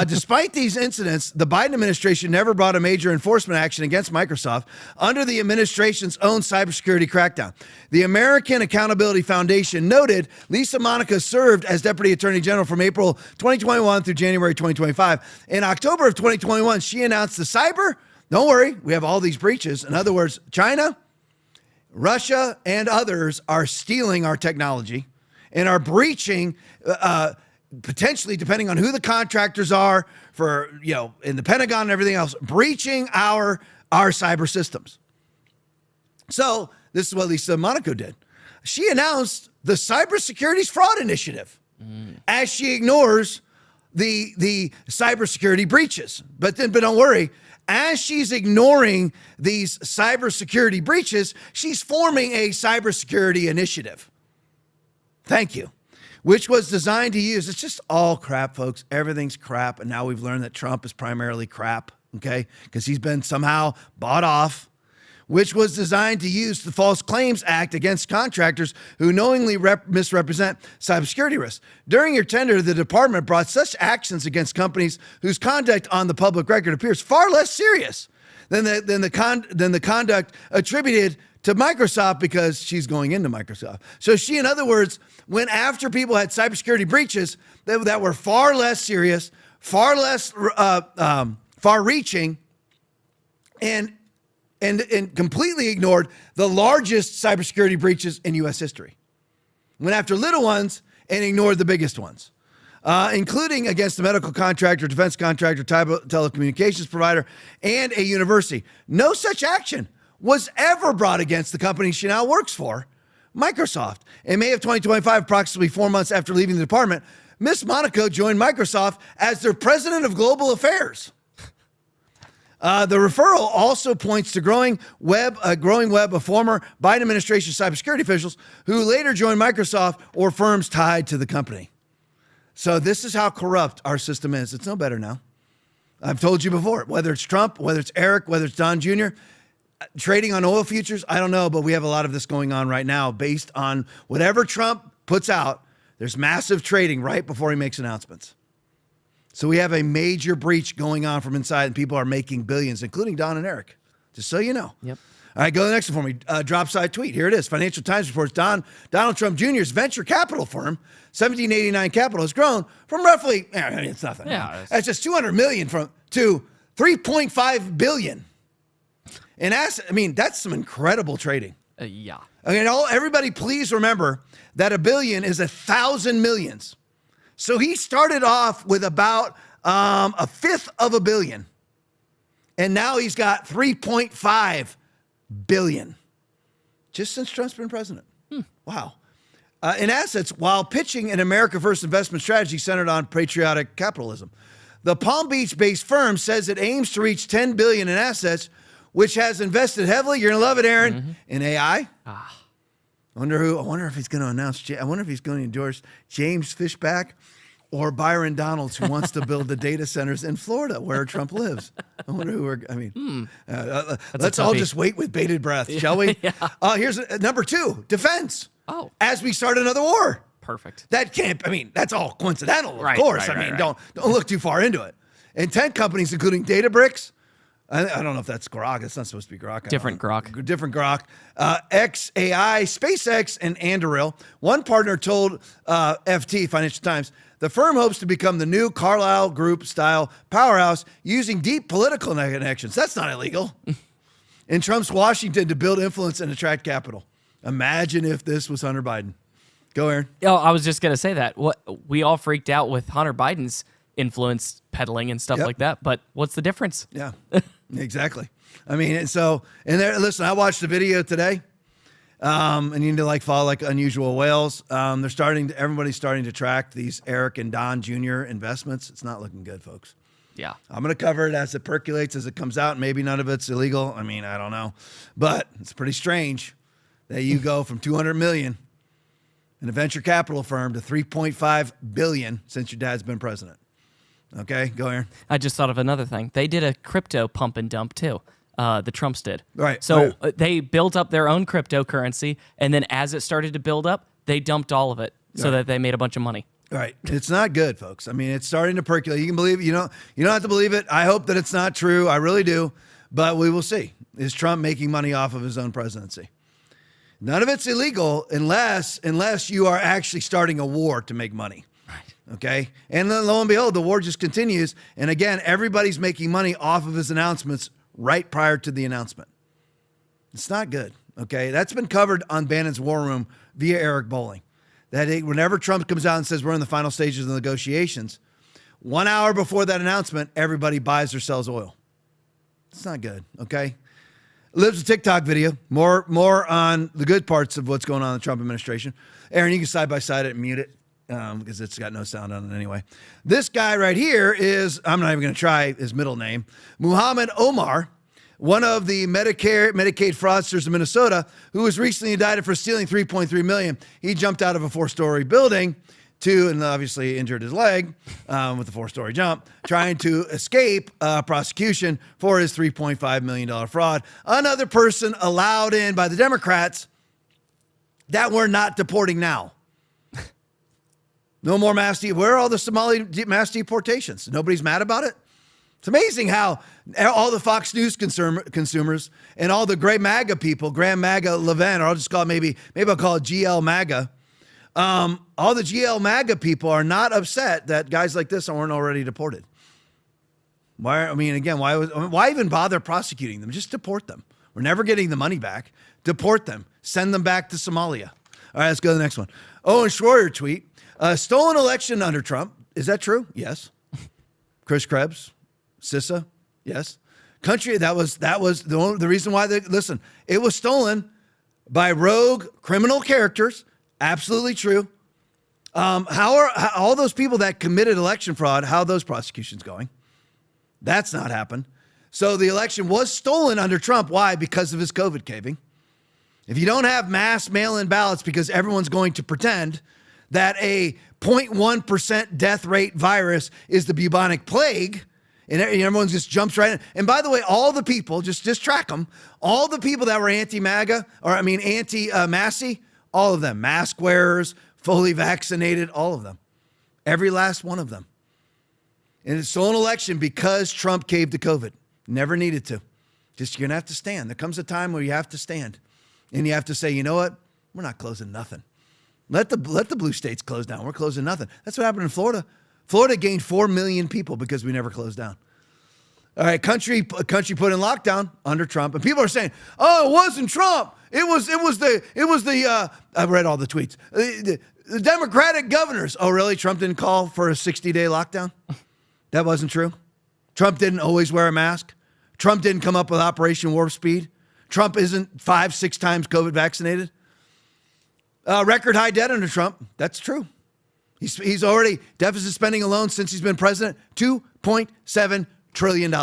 Despite these incidents, the Biden administration never brought a major enforcement action against Microsoft under the administration's own cybersecurity crackdown. The American Accountability Foundation noted Lisa Monaco served as Deputy Attorney General from April 2021 through January 2025. In October of 2021, she announced don't worry, we have all these breaches. In other words, China, Russia, and others are stealing our technology and are breaching potentially, depending on who the contractors are for, in the Pentagon and everything else, breaching our cyber systems. So this is what Lisa Monaco did. She announced the Cybersecurity Fraud Initiative as she ignores the cybersecurity breaches. But don't worry, as she's ignoring these cybersecurity breaches, she's forming a cybersecurity initiative. Thank you. Which was designed to use, it's just all crap, folks. Everything's crap. And now we've learned that Trump is primarily crap, okay? Because he's been somehow bought off. Which was designed to use the False Claims Act against contractors who knowingly misrepresent cybersecurity risks. During your tenure, the department brought such actions against companies whose conduct on the public record appears far less serious than the conduct attributed to Microsoft, because she's going into Microsoft. So she, in other words, went after people who had cybersecurity breaches that were far less serious, far less far-reaching, and completely ignored the largest cybersecurity breaches in U.S. history. Went after little ones and ignored the biggest ones, including against a medical contractor, defense contractor, telecommunications provider, and a university. No such action was ever brought against the company she now works for, Microsoft. In May of 2025, approximately 4 months after leaving the department, Ms. Monaco joined Microsoft as their president of global affairs. The referral also points to a growing web of former Biden administration cybersecurity officials who later joined Microsoft or firms tied to the company. So this is how corrupt our system is. It's no better now. I've told you before, whether it's Trump, whether it's Eric, whether it's Don Jr., trading on oil futures, I don't know, but we have a lot of this going on right now based on whatever Trump puts out. There's massive trading right before he makes announcements. So we have a major breach going on from inside, and people are making billions, including Don and Eric, just so you know. Yep. All right, go to the next one for me. Drop side tweet. Here it is. Financial Times reports Donald Trump Jr.'s venture capital firm, 1789 Capital, has grown from roughly, it's nothing. Yeah, That's just $200 million to $3.5 billion. And that's some incredible trading. Yeah. Everybody please remember that a billion is 1,000 millions. So he started off with about a fifth of a billion. And now he's got 3.5 billion. Just since Trump's been president. Wow. In assets, while pitching an America First investment strategy centered on patriotic capitalism, the Palm Beach-based firm says it aims to reach $10 billion in assets, which has invested heavily, you're going to love it, Aaron, in AI. I wonder if he's going to announce, I wonder if he's going to endorse James Fishback or Byron Donalds, who wants to build the data centers in Florida where Trump lives. I wonder who let's all just wait with bated breath, shall we? Yeah. Here's number 2, defense. Oh. As we start another war. Perfect. That can't, that's all coincidental, of Right, course. right. Don't look too far into it. And 10 companies, including Databricks, I don't know if that's Grok. It's not supposed to be Grok. Different Grok. Different Grok. XAI, SpaceX, and Anduril. One partner told FT, Financial Times, the firm hopes to become the new Carlyle Group-style powerhouse using deep political connections. That's not illegal. In Trump's Washington to build influence and attract capital. Imagine if this was Hunter Biden. Go, Aaron. Oh, I was just going to say that. We all freaked out with Hunter Biden's influence peddling and stuff like that, but what's the difference? Yeah, exactly. Listen, I watched the video today, and you need to follow unusual whales. Everybody's starting to track these Eric and Don Jr. investments. It's not looking good, folks. Yeah. I'm going to cover it as it percolates, as it comes out. Maybe none of it's illegal. I don't know, but it's pretty strange that you go from 200 million in a venture capital firm to 3.5 billion since your dad's been president. Okay, go Aaron. I just thought of another thing. They did a crypto pump and dump too. The Trumps did. Right. So they built up their own cryptocurrency, and then as it started to build up, they dumped all of it so that they made a bunch of money. Right. It's not good, folks. it's starting to percolate. You can believe it. You don't have to believe it. I hope that it's not true. I really do. But we will see. Is Trump making money off of his own presidency? None of it's illegal unless you are actually starting a war to make money. Okay. And then lo and behold, the war just continues. And again, everybody's making money off of his announcements right prior to the announcement. It's not good. Okay. That's been covered on Bannon's War Room via Eric Bolling. Whenever Trump comes out and says we're in the final stages of the negotiations, 1 hour before that announcement, everybody buys or sells oil. It's not good. Okay. Lives a TikTok video. More on the good parts of what's going on in the Trump administration. Aaron, you can side by side it and mute it. Because it's got no sound on it anyway. This guy right here is, I'm not even going to try his middle name, Muhammad Omar, one of the Medicaid fraudsters in Minnesota, who was recently indicted for stealing $3.3 million. He jumped out of a 4-story building and obviously injured his leg with a 4-story jump, trying to escape prosecution for his $3.5 million fraud. Another person allowed in by the Democrats that we're not deporting now. No more where are all the Somali mass deportations? Nobody's mad about it? It's amazing how all the Fox News consumers and all the gray MAGA people, Grand MAGA Levin, or I'll just call it maybe I'll call it GL MAGA. All the GL MAGA people are not upset that guys like this aren't already deported. Why even bother prosecuting them? Just deport them. We're never getting the money back. Deport them. Send them back to Somalia. All right, let's go to the next one. Owen Schroyer tweet. Stolen election under Trump. Is that true? Yes. Chris Krebs. Sissa. Yes. Country, that was the reason why listen, it was stolen by rogue criminal characters. Absolutely true. How are all those people that committed election fraud, how are those prosecutions going? That's not happened. So the election was stolen under Trump. Why? Because of his COVID caving. If you don't have mass mail-in ballots because everyone's going to pretend that a 0.1% death rate virus is the bubonic plague, and everyone just jumps right in. And by the way, all the people, just track them, all the people that were anti-MAGA, anti-Massey, all of them, mask wearers, fully vaccinated, all of them. Every last one of them. And it's stolen election because Trump caved to COVID. Never needed to. Just you're going to have to stand. There comes a time where you have to stand. And you have to say, you know what? We're not closing nothing. Let the blue states close down. We're closing nothing. That's what happened in Florida. Florida gained 4 million people because we never closed down. All right, country put in lockdown under Trump, and people are saying, "Oh, it wasn't Trump. It was the." I read all the tweets. The Democratic governors. Oh, really? Trump didn't call for a 60-day lockdown? That wasn't true. Trump didn't always wear a mask. Trump didn't come up with Operation Warp Speed. Trump isn't 5-6 times COVID vaccinated. Record high debt under Trump. That's true. He's already deficit spending alone since he's been president, $2.7 trillion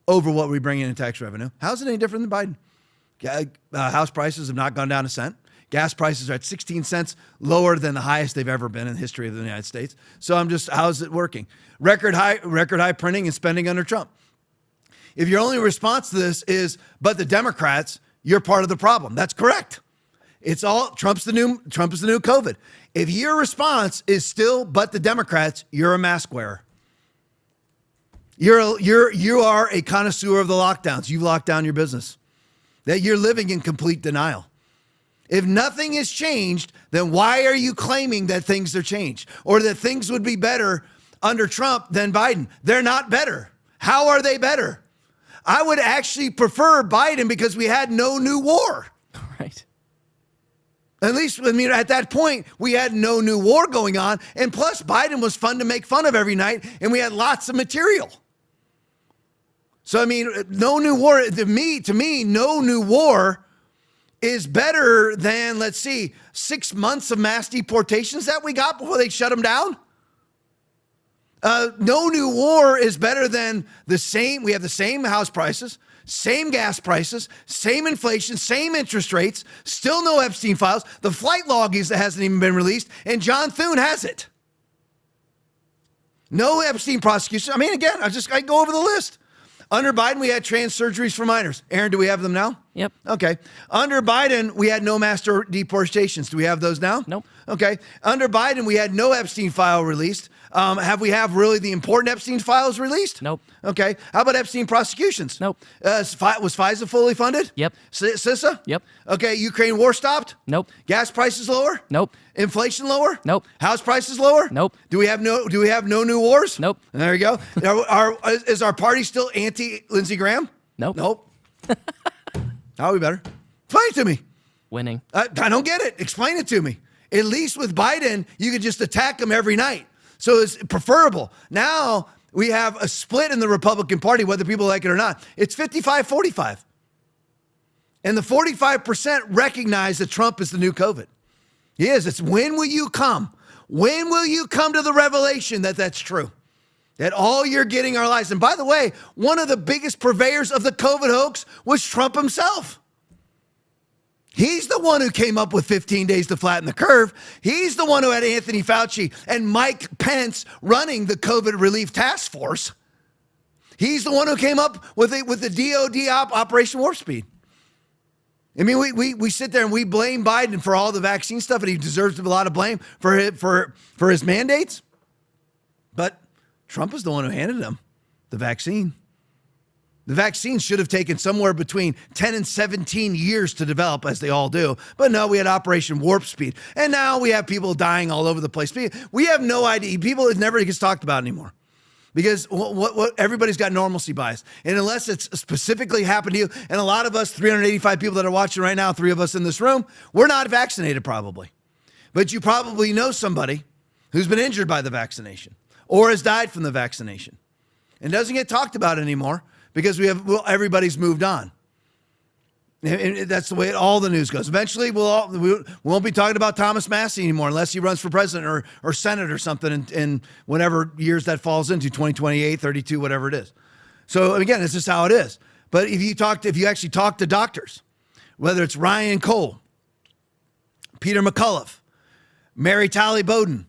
over what we bring in tax revenue. How's it any different than Biden? House prices have not gone down a cent. Gas prices are at 16 cents, lower than the highest they've ever been in the history of the United States. So how's it working? Record high printing and spending under Trump. If your only response to this is, but the Democrats, you're part of the problem. That's correct. It's all Trump is the new COVID. If your response is still, but the Democrats, you're a mask wearer. You are a connoisseur of the lockdowns. You've locked down your business. That you're living in complete denial. If nothing has changed, then why are you claiming that things are changed or that things would be better under Trump than Biden? They're not better. How are they better? I would actually prefer Biden because we had no new war. Right. At least, at that point, we had no new war going on. And plus, Biden was fun to make fun of every night, and we had lots of material. So, no new war. To me, no new war is better than, 6 months of mass deportations that we got before they shut them down. No new war is better than we have the same house prices, same gas prices, same inflation, same interest rates, still no Epstein files. The flight log hasn't even been released, and John Thune has it. No Epstein prosecution. Again, I go over the list. Under Biden, we had trans surgeries for minors. Aaron, do we have them now? Yep. Okay. Under Biden, we had no mass deportations. Do we have those now? Nope. Okay. Under Biden, we had no Epstein file released. Have we really the important Epstein files released? Nope. Okay. How about Epstein prosecutions? Nope. Was FISA fully funded? Yep. CISA? Yep. Okay. Ukraine war stopped? Nope. Gas prices lower? Nope. Inflation lower? Nope. House prices lower? Nope. Do we have no new wars? Nope. There you go. Is our party still anti-Lindsey Graham? Nope. Nope. How are we better? Explain it to me. Winning. I don't get it. Explain it to me. At least with Biden, you could just attack him every night. So it's preferable. Now we have a split in the Republican Party, whether people like it or not. It's 55-45. And the 45% recognize that Trump is the new COVID. He is. It's when will you come? When will you come to the revelation that that's true? That all you're getting are lies. And by the way, one of the biggest purveyors of the COVID hoax was Trump himself. He's the one who came up with 15 days to flatten the curve. He's the one who had Anthony Fauci and Mike Pence running the COVID relief task force. He's the one who came up with the DOD Operation Warp Speed. We sit there and we blame Biden for all the vaccine stuff, and he deserves a lot of blame for his mandates. But Trump is the one who handed him the vaccine. The vaccine should have taken somewhere between 10 and 17 years to develop, as they all do. But no, we had Operation Warp Speed. And now we have people dying all over the place. We have no idea. It never gets talked about anymore. Because what everybody's got normalcy bias. And unless it's specifically happened to you, and a lot of us, 385 people that are watching right now, 3 of us in this room, we're not vaccinated probably. But you probably know somebody who's been injured by the vaccination or has died from the vaccination and doesn't get talked about anymore because everybody's moved on. And that's the way all the news goes. Eventually, we won't be talking about Thomas Massie anymore unless he runs for president or Senate or something in whatever years that falls into, 2028, 32, whatever it is. So, again, it's just how it is. But if you actually talk to doctors, whether it's Ryan Cole, Peter McCullough, Mary Talley Bowden,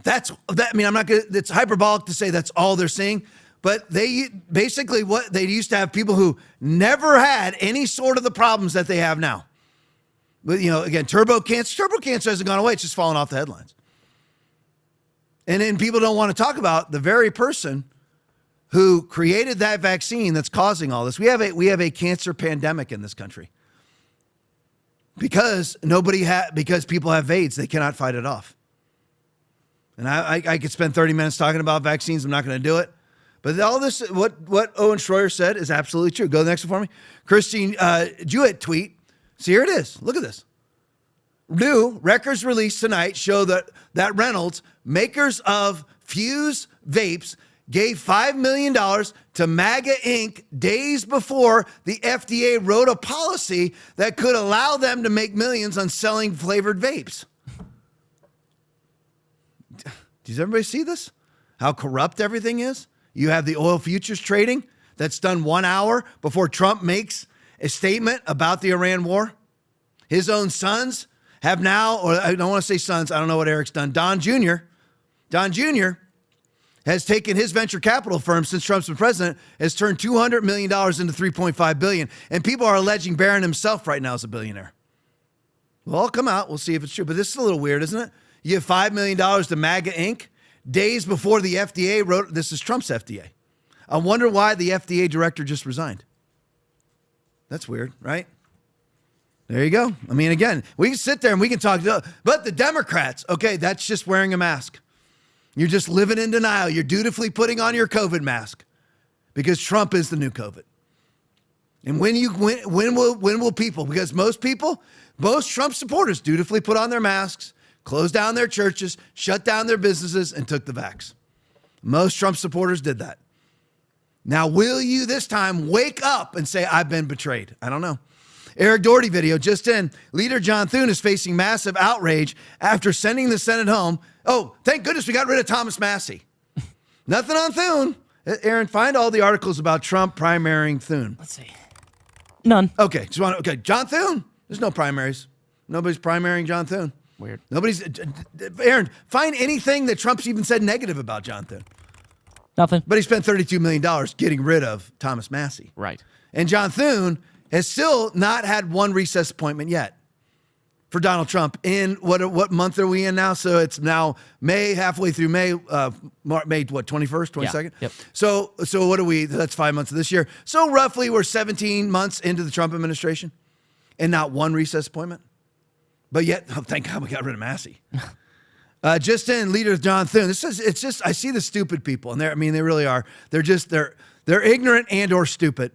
it's hyperbolic to say that's all they're seeing. But they basically what they used to have people who never had any sort of the problems that they have now. But, again, turbo cancer hasn't gone away. It's just fallen off the headlines. And then people don't want to talk about the very person who created that vaccine that's causing all this. We have a cancer pandemic in this country because people have AIDS. They cannot fight it off. And I could spend 30 minutes talking about vaccines. I'm not going to do it. But all this, what Owen Schroyer said is absolutely true. Go to the next one for me. Christine Jewett tweet. See, here it is. Look at this. New records released tonight show that Reynolds, makers of Fuse vapes, gave $5 million to MAGA Inc. days before the FDA wrote a policy that could allow them to make millions on selling flavored vapes. Does everybody see this? How corrupt everything is? You have the oil futures trading that's done 1 hour before Trump makes a statement about the Iran war. His own sons have now, or I don't want to say sons, I don't know what Eric's done. Don Jr. has taken his venture capital firm since Trump's been president, has turned $200 million into $3.5 billion. And people are alleging Barron himself right now is a billionaire. Well, I'll come out. We'll see if it's true. But this is a little weird, isn't it? You have $5 million to MAGA Inc. days before the FDA wrote, this is Trump's FDA. I wonder why the FDA director just resigned. That's weird, right? There you go. I mean, again, we can sit there and we can talk, but the Democrats, okay, that's just wearing a mask. You're just living in denial. You're dutifully putting on your COVID mask because Trump is the new COVID. And when will people, because most Trump supporters dutifully put on their masks, closed down their churches, shut down their businesses, and took the vax. Most Trump supporters did that. Now, will you this time wake up and say, I've been betrayed? I don't know. Eric Doherty video just in. Leader John Thune is facing massive outrage after sending the Senate home. Oh, thank goodness we got rid of Thomas Massie. Nothing on Thune. Aaron, find all the articles about Trump primarying Thune. Let's see. None. Okay, John Thune. There's no primaries. Nobody's primarying John Thune. Weird. Aaron, find anything that Trump's even said negative about John Thune. Nothing. But he spent $32 million getting rid of Thomas Massie. Right. And John Thune has still not had one recess appointment yet for Donald Trump. In what month are we in now? So it's now May, halfway through May, May 21st, 22nd? Yeah. Yep. So what are we, that's 5 months of this year. So roughly we're 17 months into the Trump administration and not one recess appointment. But yet, thank God we got rid of Massie. Just in, leader John Thune. It's just I see the stupid people, and they really are. They're ignorant and or stupid.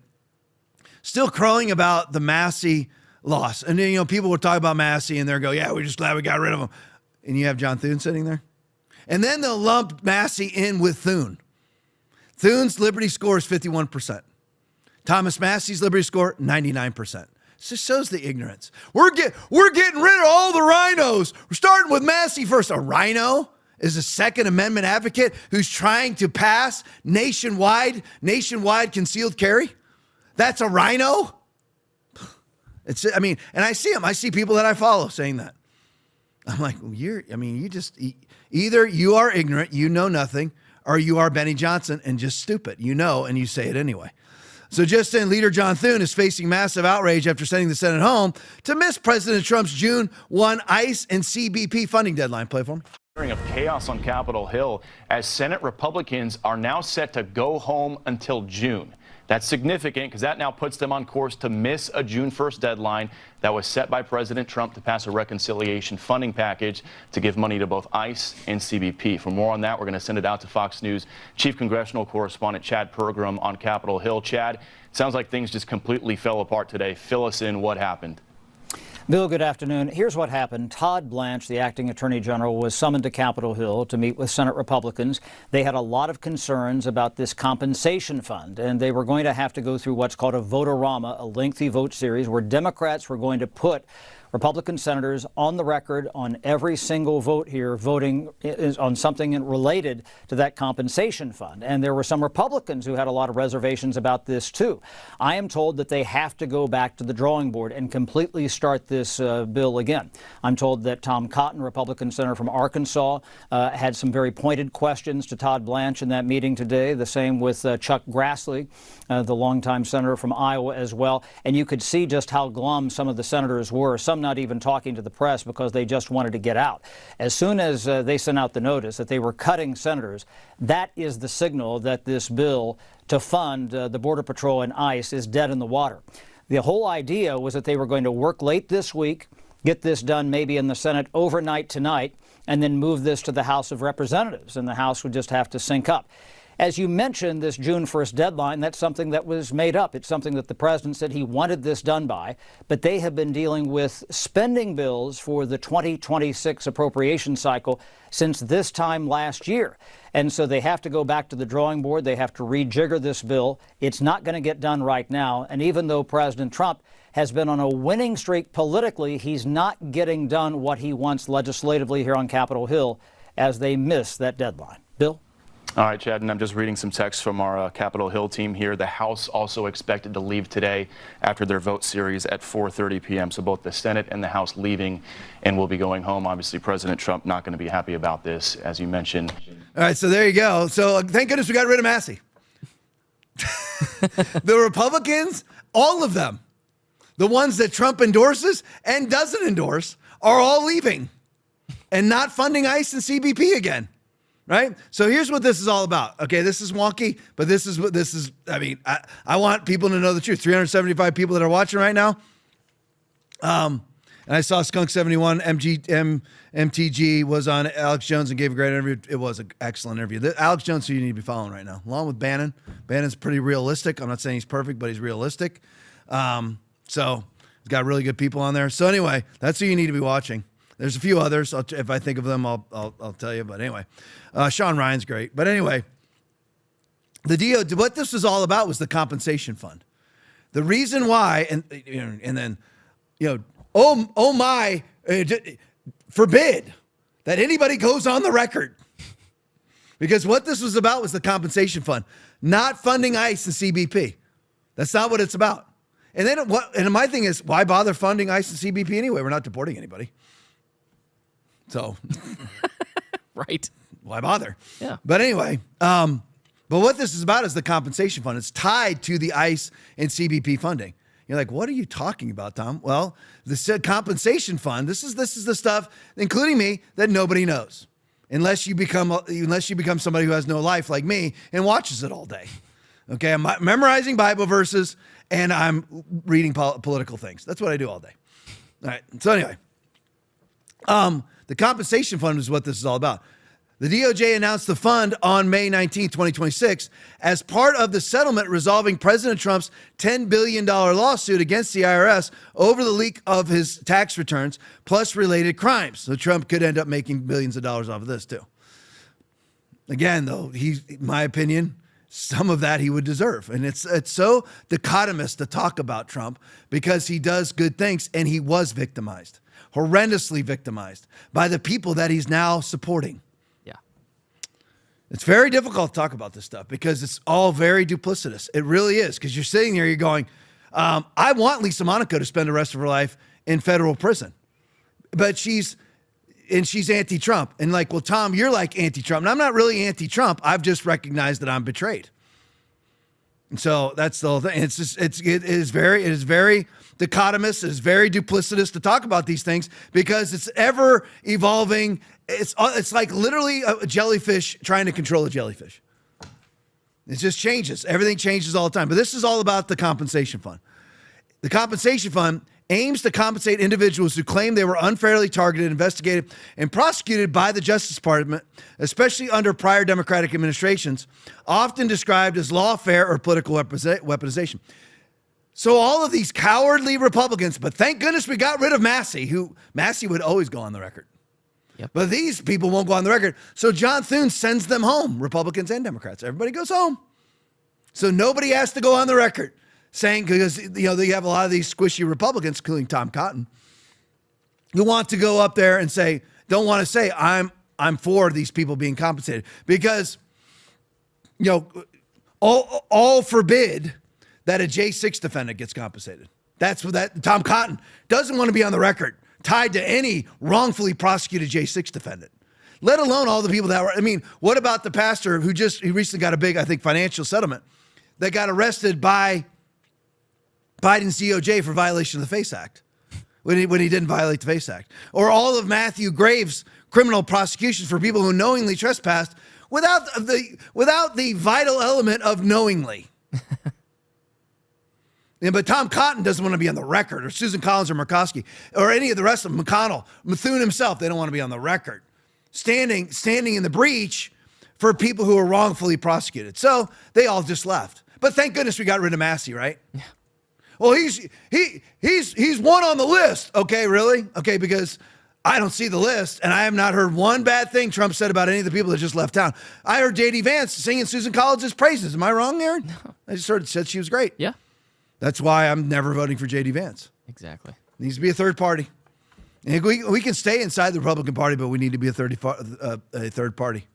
Still crowing about the Massie loss, and then people will talk about Massie, and they'll go, "Yeah, we're just glad we got rid of him." And you have John Thune sitting there, and then they'll lump Massie in with Thune. Thune's Liberty score is 51%. Thomas Massie's Liberty score 99%. This just shows the ignorance. We're getting rid of all the rhinos. We're starting with Massie first. A rhino is a Second Amendment advocate who's trying to pass nationwide concealed carry. That's a rhino. And I see them. I see people that I follow saying that. I'm like, either you are ignorant, you know nothing, or you are Benny Johnson and just stupid. You know, and you say it anyway. So just in, leader John Thune is facing massive outrage after sending the Senate home to miss President Trump's June 1 ICE and CBP funding deadline. Play for me. Of chaos on Capitol Hill as Senate Republicans are now set to go home until June. That's significant because that now puts them on course to miss a June 1st deadline that was set by President Trump to pass a reconciliation funding package to give money to both ICE and CBP. For more on that, we're going to send it out to Fox News Chief Congressional Correspondent Chad Pergram on Capitol Hill. Chad, it sounds like things just completely fell apart today. Fill us in. What happened? Bill, good afternoon. Here's what happened. Todd Blanche, the acting attorney general, was summoned to Capitol Hill to meet with Senate Republicans. They had a lot of concerns about this compensation fund, and they were going to have to go through what's called a vote-a-rama, a lengthy vote series where Democrats were going to put Republican senators on the record on every single vote here voting on something related to that compensation fund. And there were some Republicans who had a lot of reservations about this, too. I am told that they have to go back to the drawing board and completely start this bill again. I'm told that Tom Cotton, Republican senator from Arkansas, had some very pointed questions to Todd Blanche in that meeting today. The same with Chuck Grassley, the longtime senator from Iowa as well. And you could see just how glum some of the senators were. Some not even talking to the press because they just wanted to get out. As soon as they sent out the notice that they were cutting senators, that is the signal that this bill to fund the Border Patrol and ICE is dead in the water. The whole idea was that they were going to work late this week, get this done maybe in the Senate overnight tonight, and then move this to the House of Representatives, and the House would just have to sync up. As you mentioned, this June 1st deadline, that's something that was made up. It's something that the president said he wanted this done by, but they have been dealing with spending bills for the 2026 appropriation cycle since this time last year. And so they have to go back to the drawing board. They have to rejigger this bill. It's not going to get done right now. And even though President Trump has been on a winning streak politically, he's not getting done what he wants legislatively here on Capitol Hill as they miss that deadline. Bill? All right, Chad, and I'm just reading some text from our Capitol Hill team here. The House also expected to leave today after their vote series at 4:30 p.m. So both the Senate and the House leaving and will be going home. Obviously, President Trump not going to be happy about this, as you mentioned. All right, so there you go. So thank goodness we got rid of Massey. The Republicans, all of them, the ones that Trump endorses and doesn't endorse, are all leaving and not funding ICE and CBP again. Right? So here's what this is all about. Okay, this is wonky, but this is what this is. I mean, I want people to know the truth. 375 people that are watching right now. And I saw Skunk 71 MTG was on Alex Jones and gave a great interview. It was an excellent interview. Alex Jones, who you need to be following right now, along with Bannon. Bannon's pretty realistic. I'm not saying he's perfect, but he's realistic. So he's got really good people on there. So anyway, that's who you need to be watching. There's a few others. If I think of them, I'll tell you. But anyway, Sean Ryan's great. But anyway, what this was all about was the compensation fund. The reason why, and then, forbid that anybody goes on the record, because what this was about was the compensation fund, not funding ICE and CBP. That's not what it's about. And then and my thing is, why bother funding ICE and CBP anyway? We're not deporting anybody. So, right. Why bother? Yeah. But anyway, but what this is about is the compensation fund. It's tied to the ICE and CBP funding. You're like, what are you talking about, Tom? Well, the compensation fund, this is the stuff, including me, that nobody knows. Unless you become somebody who has no life like me and watches it all day. Okay, I'm memorizing Bible verses and I'm reading political things. That's what I do all day. All right. So anyway, the compensation fund is what this is all about. The DOJ announced the fund on May 19, 2026, as part of the settlement resolving President Trump's $10 billion lawsuit against the IRS over the leak of his tax returns, plus related crimes. So Trump could end up making billions of dollars off of this, too. Again, though, in my opinion, some of that he would deserve. And it's so dichotomous to talk about Trump because he does good things and he was victimized. Horrendously victimized by the people that he's now supporting. Yeah. It's very difficult to talk about this stuff because it's all very duplicitous. It really is, because you're sitting there, you're going, I want Lisa Monaco to spend the rest of her life in federal prison. But she's anti-Trump. And like, well, Tom, you're like anti-Trump. And I'm not really anti-Trump. I've just recognized that I'm betrayed. And so that's the whole thing. It is very dichotomous. It's very duplicitous to talk about these things because it's ever evolving. It's like literally a jellyfish trying to control a jellyfish. It just changes. Everything changes all the time. But this is all about the compensation fund. The compensation fund aims to compensate individuals who claim they were unfairly targeted, investigated, and prosecuted by the Justice Department, especially under prior Democratic administrations, often described as lawfare or political weaponization. So all of these cowardly Republicans, but thank goodness we got rid of Massey, who Massey would always go on the record. Yep. But these people won't go on the record. So John Thune sends them home, Republicans and Democrats. Everybody goes home. So nobody has to go on the record saying, because you have a lot of these squishy Republicans, including Tom Cotton, who want to go up there and say, don't want to say, I'm for these people being compensated. Because, all forbid that a J6 defendant gets compensated. That's what Tom Cotton doesn't want to be on the record tied to any wrongfully prosecuted J6 defendant, let alone all the people that were. I mean, what about the pastor who recently got a big, I think, financial settlement that got arrested by Biden's DOJ for violation of the FACE Act when he didn't violate the FACE Act? Or all of Matthew Graves' criminal prosecutions for people who knowingly trespassed without the vital element of knowingly. Yeah, but Tom Cotton doesn't want to be on the record, or Susan Collins or Murkowski, or any of the rest of them, McConnell, Methune himself, they don't want to be on the record, standing in the breach for people who are wrongfully prosecuted. So they all just left. But thank goodness we got rid of Massey, right? Yeah. Well, he's one on the list. Okay, really? Okay, because I don't see the list, and I have not heard one bad thing Trump said about any of the people that just left town. I heard J.D. Vance singing Susan Collins' praises. Am I wrong, Aaron? No. I just said she was great. Yeah. That's why I'm never voting for J.D. Vance. Exactly. Needs to be a third party. And we can stay inside the Republican Party, but we need to be a third party.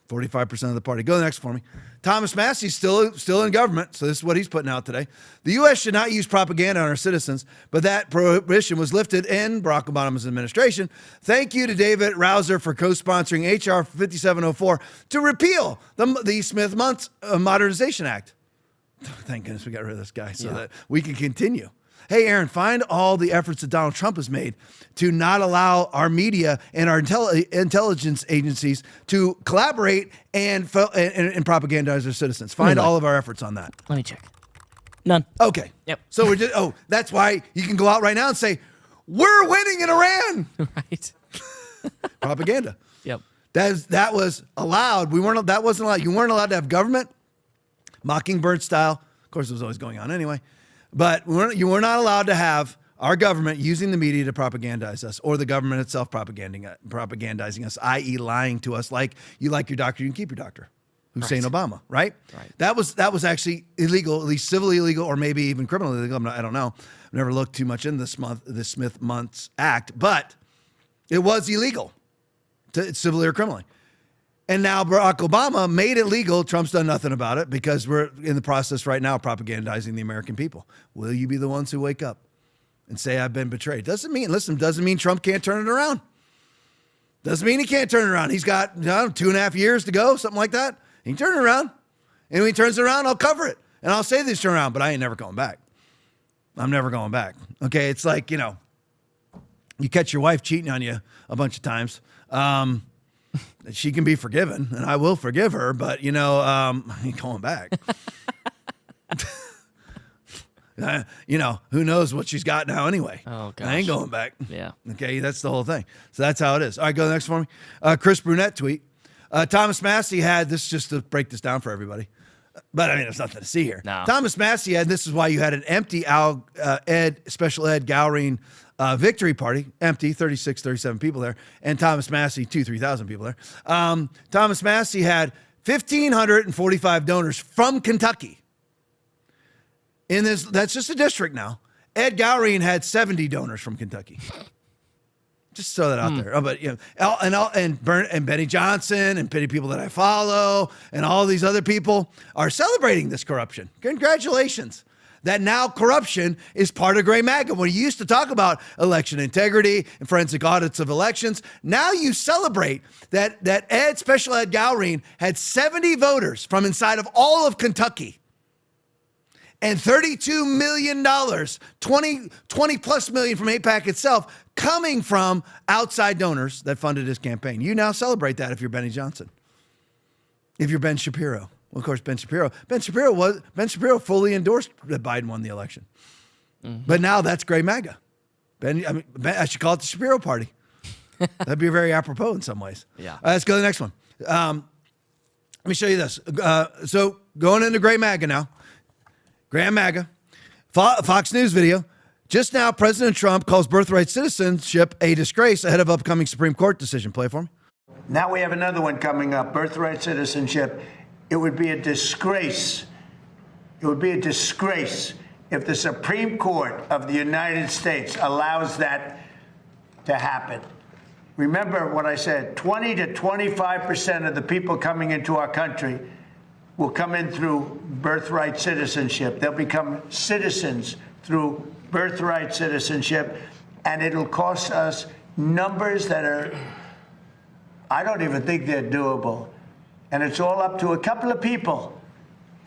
45% of the party. Go to the next for me. Thomas Massey's still in government, so this is what he's putting out today. The U.S. should not use propaganda on our citizens, but that prohibition was lifted in Barack Obama's administration. Thank you to David Rouser for co-sponsoring H.R. 5704 to repeal the Smith-Mundt Modernization Act. Thank goodness we got rid of this guy so that we can continue. Hey, Aaron, find all the efforts that Donald Trump has made to not allow our media and our intelligence agencies to collaborate and propagandize their citizens. Find all of our efforts on that. Let me check. None. Okay. Yep. So we're just, that's why you can go out right now and say, we're winning in Iran. Right. Propaganda. Yep. That was allowed. That wasn't allowed. You weren't allowed to have government, Mockingbird style. Of course, it was always going on anyway. But you were not allowed to have our government using the media to propagandize us, or the government itself propagandizing us, i.e. lying to us like you like your doctor, you can keep your doctor. Hussein Obama, right? That was actually illegal, at least civilly illegal, or maybe even criminally illegal. I don't know. I've never looked too much into the Smith-Mundt Act, but it was illegal, civilly or criminally. And now Barack Obama made it legal. Trump's done nothing about it because we're in the process right now of propagandizing the American people. Will you be the ones who wake up and say, I've been betrayed? Doesn't mean Trump can't turn it around. Doesn't mean he can't turn it around. He's got 2.5 years to go, something like that. He can turn it around. And when he turns it around, I'll cover it. And I'll say this turn around, but I ain't never going back. I'm never going back. Okay, it's like, you catch your wife cheating on you a bunch of times. She can be forgiven, and I will forgive her, but, I ain't going back. Who knows what she's got now anyway. Oh, gosh. I ain't going back. Yeah. Okay, that's the whole thing. So that's how it is. All right, go to the next for me. Chris Brunette tweet. Thomas Massey had, this just to break this down for everybody, but I mean, there's nothing to see here. No. Thomas Massey had, this is why you had an empty Special Ed Gowring victory party, empty, 36, 37 people there, and Thomas Massey, 3,000 people there. Thomas Massey had 1,545 donors from Kentucky. That's just a district now. Ed Gowring had 70 donors from Kentucky. Just throw that out there. Oh, but and Benny Johnson and petty people that I follow and all these other people are celebrating this corruption. Congratulations. That now corruption is part of Gray MAGA. When you used to talk about election integrity and forensic audits of elections, now you celebrate that Special Ed Gowring had 70 voters from inside of all of Kentucky. And $32 million, 20 plus million from AIPAC itself, coming from outside donors that funded his campaign. You now celebrate that if you're Benny Johnson. If you're Ben Shapiro. Well, of course, Ben Shapiro fully endorsed that Biden won the election. But now that's gray MAGA. I should call it the Shapiro Party. That'd be very apropos in some ways. Yeah. Let's go to the next one. Let me show you this. So going into gray MAGA now. Gray MAGA. Fox News video. Just now, President Trump calls birthright citizenship a disgrace ahead of upcoming Supreme Court decision. Play it for me. Now we have another one coming up, birthright citizenship. It would be a disgrace. It would be a disgrace if the Supreme Court of the United States allows that to happen. Remember what I said, 20 to 25% of the people coming into our country will come in through birthright citizenship. They'll become citizens through birthright citizenship, and it'll cost us numbers that are, I don't even think they're doable. And it's all up to a couple of people.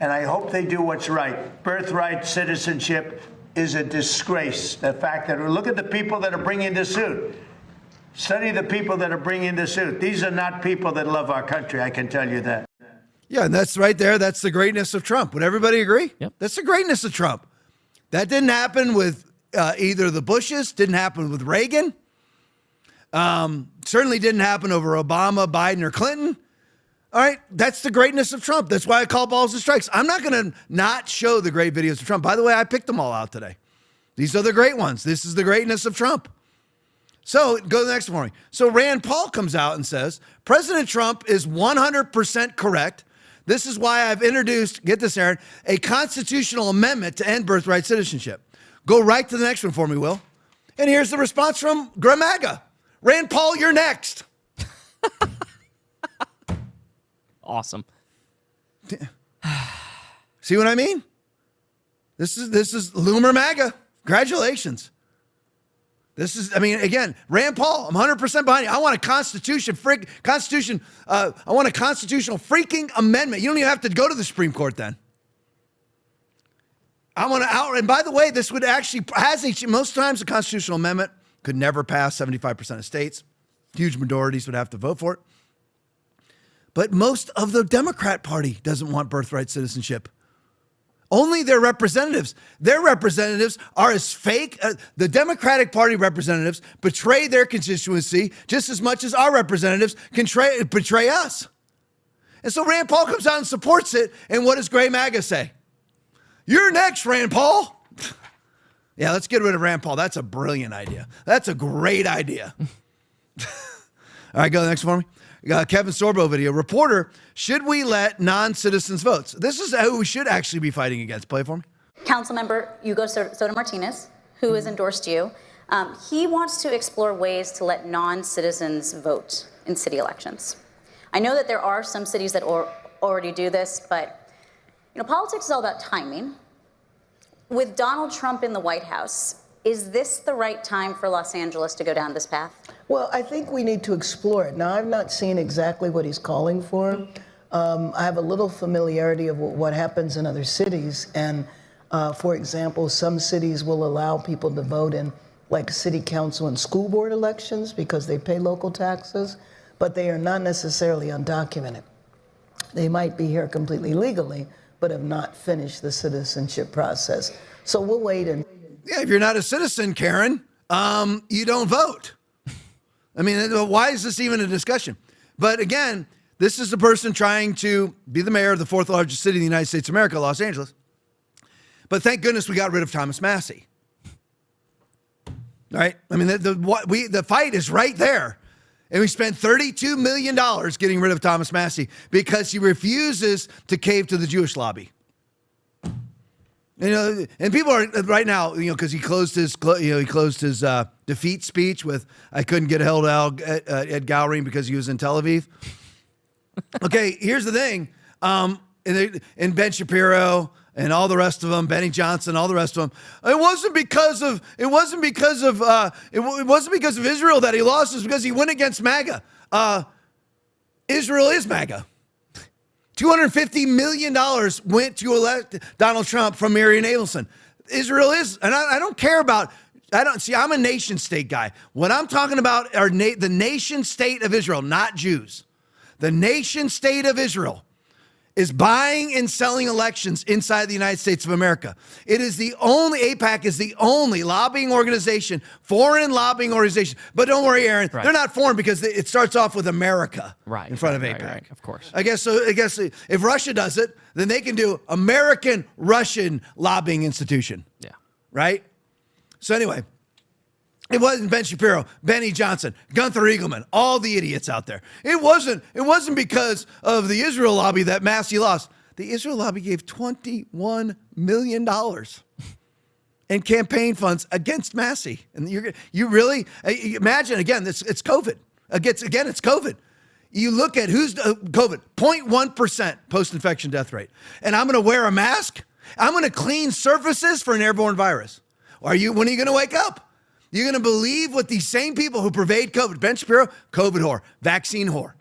And I hope they do what's right. Birthright citizenship is a disgrace. The fact that, look at the people that are bringing the suit. Study the people that are bringing the suit. These are not people that love our country, I can tell you that. Yeah, and that's right there. That's the greatness of Trump. Would everybody agree? Yep. That's the greatness of Trump. That didn't happen with either the Bushes, didn't happen with Reagan. Certainly didn't happen over Obama, Biden, or Clinton. All right, that's the greatness of Trump. That's why I call balls and strikes. I'm not going to not show the great videos of Trump. By the way, I picked them all out today. These are the great ones. This is the greatness of Trump. So go to the next morning. So Rand Paul comes out and says, President Trump is 100% correct. This is why I've introduced, get this, Aaron, a constitutional amendment to end birthright citizenship. Go right to the next one for me, Will. And here's the response from gray MAGA. Rand Paul, you're next. Awesome. See what I mean? This is Loomer MAGA. Congratulations. This is, I mean, again, Rand Paul, I'm 100% behind you. I want a I want a constitutional freaking amendment. You don't even have to go to the Supreme Court then. I want to and by the way, this would actually, most times a constitutional amendment could never pass 75% of states. Huge majorities would have to vote for it. But most of the Democrat Party doesn't want birthright citizenship. Only their representatives. Their representatives are as fake. The Democratic Party representatives betray their constituency just as much as our representatives betray us. And so Rand Paul comes out and supports it. And what does gray MAGA say? You're next, Rand Paul. Yeah, let's get rid of Rand Paul. That's a brilliant idea. That's a great idea. All right, go to the next one for me. Kevin Sorbo video. Reporter, should we let non-citizens vote? This is who we should actually be fighting against. Play it for me. Councilmember Hugo Soto Martinez, who has endorsed you, he wants to explore ways to let non-citizens vote in city elections. I know that there are some cities that already do this, but politics is all about timing. With Donald Trump in the White House, is this the right time for Los Angeles to go down this path? Well, I think we need to explore it. Now, I've not seen exactly what he's calling for. I have a little familiarity of what happens in other cities. And for example, some cities will allow people to vote in like city council and school board elections because they pay local taxes, but they are not necessarily undocumented. They might be here completely legally, but have not finished the citizenship process. So we'll wait and... Yeah, if you're not a citizen, Karen, you don't vote. I mean, why is this even a discussion? But again, this is the person trying to be the mayor of the fourth largest city in the United States of America, Los Angeles. But thank goodness we got rid of Thomas Massey. All right? I mean, the fight is right there. And we spent $32 million getting rid of Thomas Massey because he refuses to cave to the Jewish lobby. And people are right now, because he closed his defeat speech with, I couldn't get held out at Gowring because he was in Tel Aviv. Okay, here's the thing. And Ben Shapiro and all the rest of them, Benny Johnson, all the rest of them. It wasn't because of Israel that he lost. It's because he went against MAGA. Israel is MAGA. $250 million went to elect Donald Trump from Marion Abelson. Israel is, and I don't care about, I'm a nation state guy. What I'm talking about are the nation state of Israel, not Jews. The nation state of Israel is buying and selling elections inside the United States of America. It is the only, AIPAC is the only lobbying organization, foreign lobbying organization. But don't worry, Aaron, they're not foreign because it starts off with America in front of AIPAC. Right, of course. I guess if Russia does it, then they can do American-Russian lobbying institution. Yeah. Right? So anyway, it wasn't Ben Shapiro, Benny Johnson, Gunther Eagleman, all the idiots out there. It wasn't because of the Israel lobby that Massey lost. The Israel lobby gave $21 million in campaign funds against Massey. And you really imagine, again, it's COVID. It's COVID. You look at who's COVID, 0.1% post-infection death rate. And I'm going to wear a mask? I'm going to clean surfaces for an airborne virus. When are you going to wake up? You're going to believe what these same people who pervade COVID, Ben Shapiro, COVID whore, vaccine whore.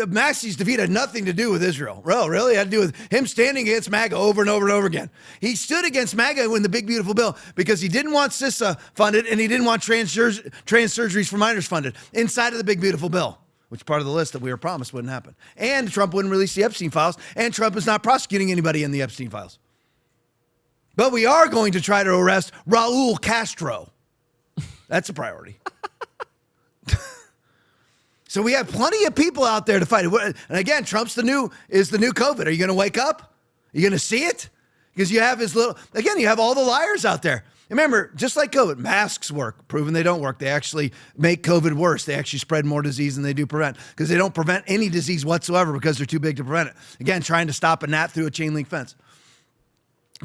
Massey's defeat had nothing to do with Israel. Really? It had to do with him standing against MAGA over and over and over again. He stood against MAGA in the big, beautiful bill because he didn't want CISA funded and he didn't want trans surgeries for minors funded inside of the big, beautiful bill, which part of the list that we were promised wouldn't happen. And Trump wouldn't release the Epstein files, and Trump is not prosecuting anybody in the Epstein files. But we are going to try to arrest Raul Castro. That's a priority. So we have plenty of people out there to fight it. And again, Trump's the new COVID. Are you going to wake up? Are you going to see it? Because you have you have all the liars out there. Remember, just like COVID, masks work, proven they don't work. They actually make COVID worse. They actually spread more disease than they do prevent because they don't prevent any disease whatsoever because they're too big to prevent it. Again, trying to stop a gnat through a chain link fence.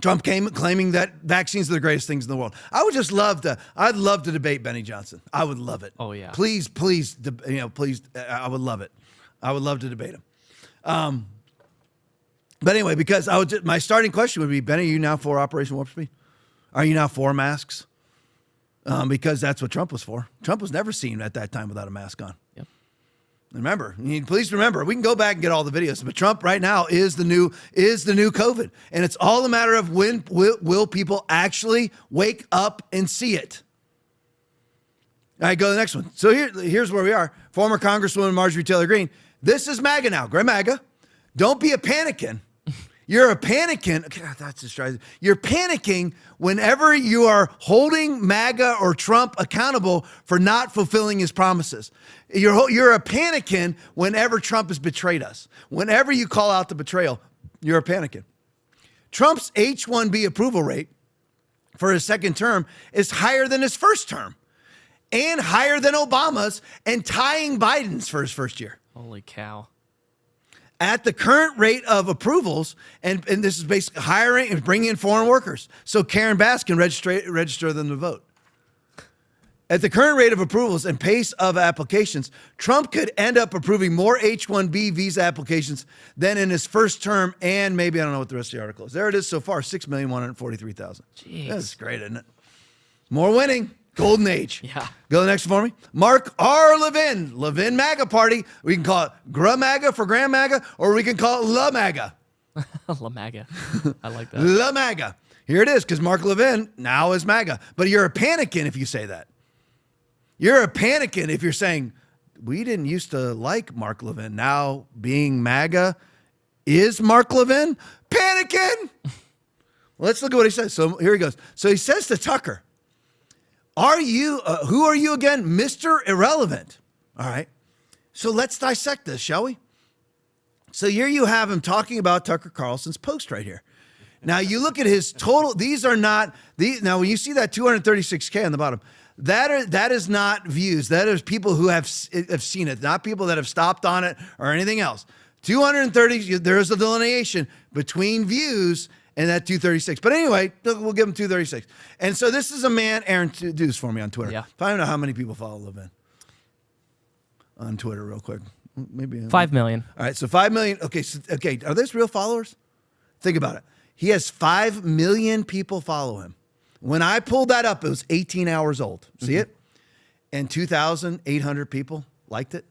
Trump claiming that vaccines are the greatest things in the world. I'd love to debate Benny Johnson. I would love it. Oh, yeah. Please, I would love it. I would love to debate him. But anyway, because my starting question would be, Benny, are you now for Operation Warp Speed? Are you now for masks? Because that's what Trump was for. Trump was never seen at that time without a mask on. Yep. Remember, please remember, we can go back and get all the videos, but Trump right now is the new COVID. And it's all a matter of when will people actually wake up and see it. All right, go to the next one. So here's where we are. Former Congresswoman Marjorie Taylor Greene. This is MAGA now. Great MAGA. Don't be a panicking. You're a panicking. That's distracting. You're panicking whenever you are holding MAGA or Trump accountable for not fulfilling his promises. You're a panicking whenever Trump has betrayed us. Whenever you call out the betrayal, you're a panicking. Trump's H-1B approval rate for his second term is higher than his first term and higher than Obama's and tying Biden's for his first year. Holy cow. At the current rate of approvals, and this is basically hiring and bringing in foreign workers so Karen Bass can register them to vote. At the current rate of approvals and pace of applications, Trump could end up approving more H-1B visa applications than in his first term, and maybe, I don't know what the rest of the article is. There it is so far, 6,143,000. Jeez. That's great, isn't it? More winning. Golden age. Yeah. Go to the next one for me. Mark R. Levin MAGA party. We can call it Gra MAGA for Grand MAGA, or we can call it La MAGA. La MAGA. I like that. La MAGA. Here it is, because Mark Levin now is MAGA. But you're a panicking if you say that. You're a panicking if you're saying, we didn't used to like Mark Levin. Now being MAGA is Mark Levin. Panicking. Let's look at what he says. So here he goes. So he says to Tucker, who are you again? Mr. Irrelevant. All right. So let's dissect this, shall we? So here you have him talking about Tucker Carlson's post right here. Now you look at his total. Now when you see that 236K on the bottom, that is not views. That is people who have seen it, not people that have stopped on it or anything else. 230, there is a delineation between views and that 236. But anyway, we'll give him 236. And so this is a man, Aaron, do this for me on Twitter. Yeah. Find out how many people follow Levin on Twitter real quick. Maybe 5 million. All right, so 5 million. Okay, are those real followers? Think about it. He has 5 million people follow him. When I pulled that up, it was 18 hours old. See it? And 2,800 people liked it.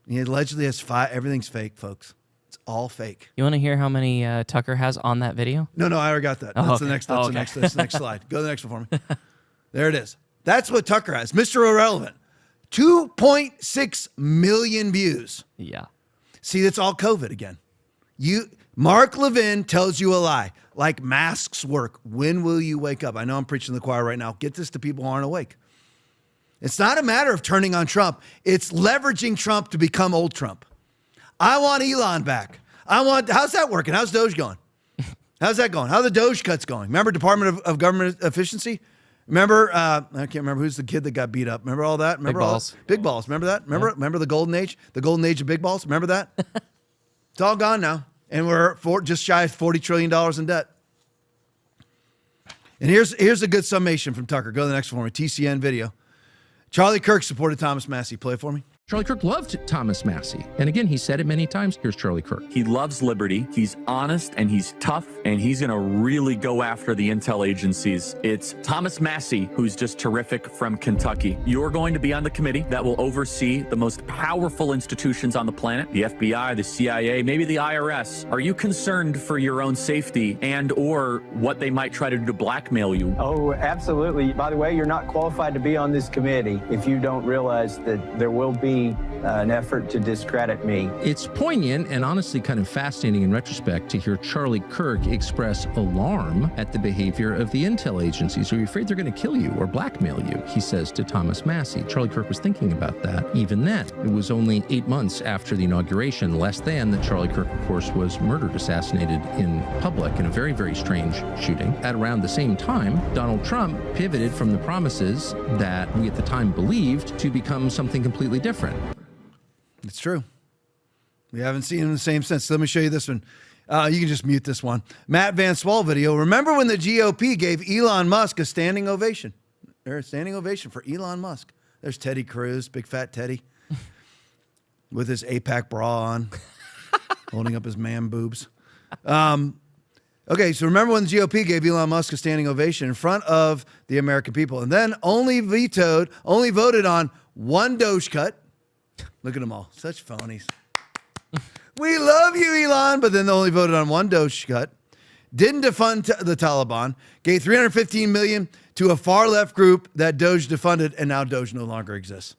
He allegedly has 5. Everything's fake, folks. It's all fake. You want to hear how many Tucker has on that video? No, I already got that. That's the next. That's the next slide. Go to the next one for me. There it is. That's what Tucker has. Mr. Irrelevant. 2.6 million views. Yeah. See, that's all COVID again. Mark Levin tells you a lie. Like masks work. When will you wake up? I know I'm preaching to the choir right now. Get this to people who aren't awake. It's not a matter of turning on Trump. It's leveraging Trump to become old Trump. I want Elon back. How's that working? How's Doge going? How's that going? How are the Doge cuts going? Remember Department of Government Efficiency? Remember, I can't remember who's the kid that got beat up. Remember all that? Remember Big balls. Big balls. Remember that? Remember the golden age? The golden age of big balls? Remember that? It's all gone now. And we're just shy of $40 trillion in debt. And here's a good summation from Tucker. Go to the next one for me. TCN video. Charlie Kirk supported Thomas Massey. Play it for me. Charlie Kirk loved Thomas Massey. And again, he said it many times. Here's Charlie Kirk. He loves liberty. He's honest and he's tough, and he's going to really go after the intel agencies. It's Thomas Massey, who's just terrific, from Kentucky. You're going to be on the committee that will oversee the most powerful institutions on the planet, the FBI, the CIA, maybe the IRS. Are you concerned for your own safety and or what they might try to do to blackmail you? Oh, absolutely. By the way, you're not qualified to be on this committee if you don't realize that there will be an effort to discredit me. It's poignant and honestly kind of fascinating in retrospect to hear Charlie Kirk express alarm at the behavior of the intel agencies. Are you afraid they're going to kill you or blackmail you? He says to Thomas Massey. Charlie Kirk was thinking about that even then. It was only 8 months after the inauguration, less than, that Charlie Kirk, of course, was murdered, assassinated in public in a very, very strange shooting. At around the same time, Donald Trump pivoted from the promises that we at the time believed to become something completely different. It's true. We haven't seen him the same since. Let me show you this one. You can just mute this one. Matt Van Swol video. Remember when the GOP gave Elon Musk a standing ovation? There's a standing ovation for Elon Musk. There's Teddy Cruz, big fat Teddy, with his APAC bra on, holding up his man boobs. Okay, so remember when the GOP gave Elon Musk a standing ovation in front of the American people, and then only voted on one Doge cut. Look at them all. Such phonies. We love you, Elon. But then they only voted on one Doge cut. Didn't defund the Taliban. Gave $315 million to a far-left group that Doge defunded, and now Doge no longer exists.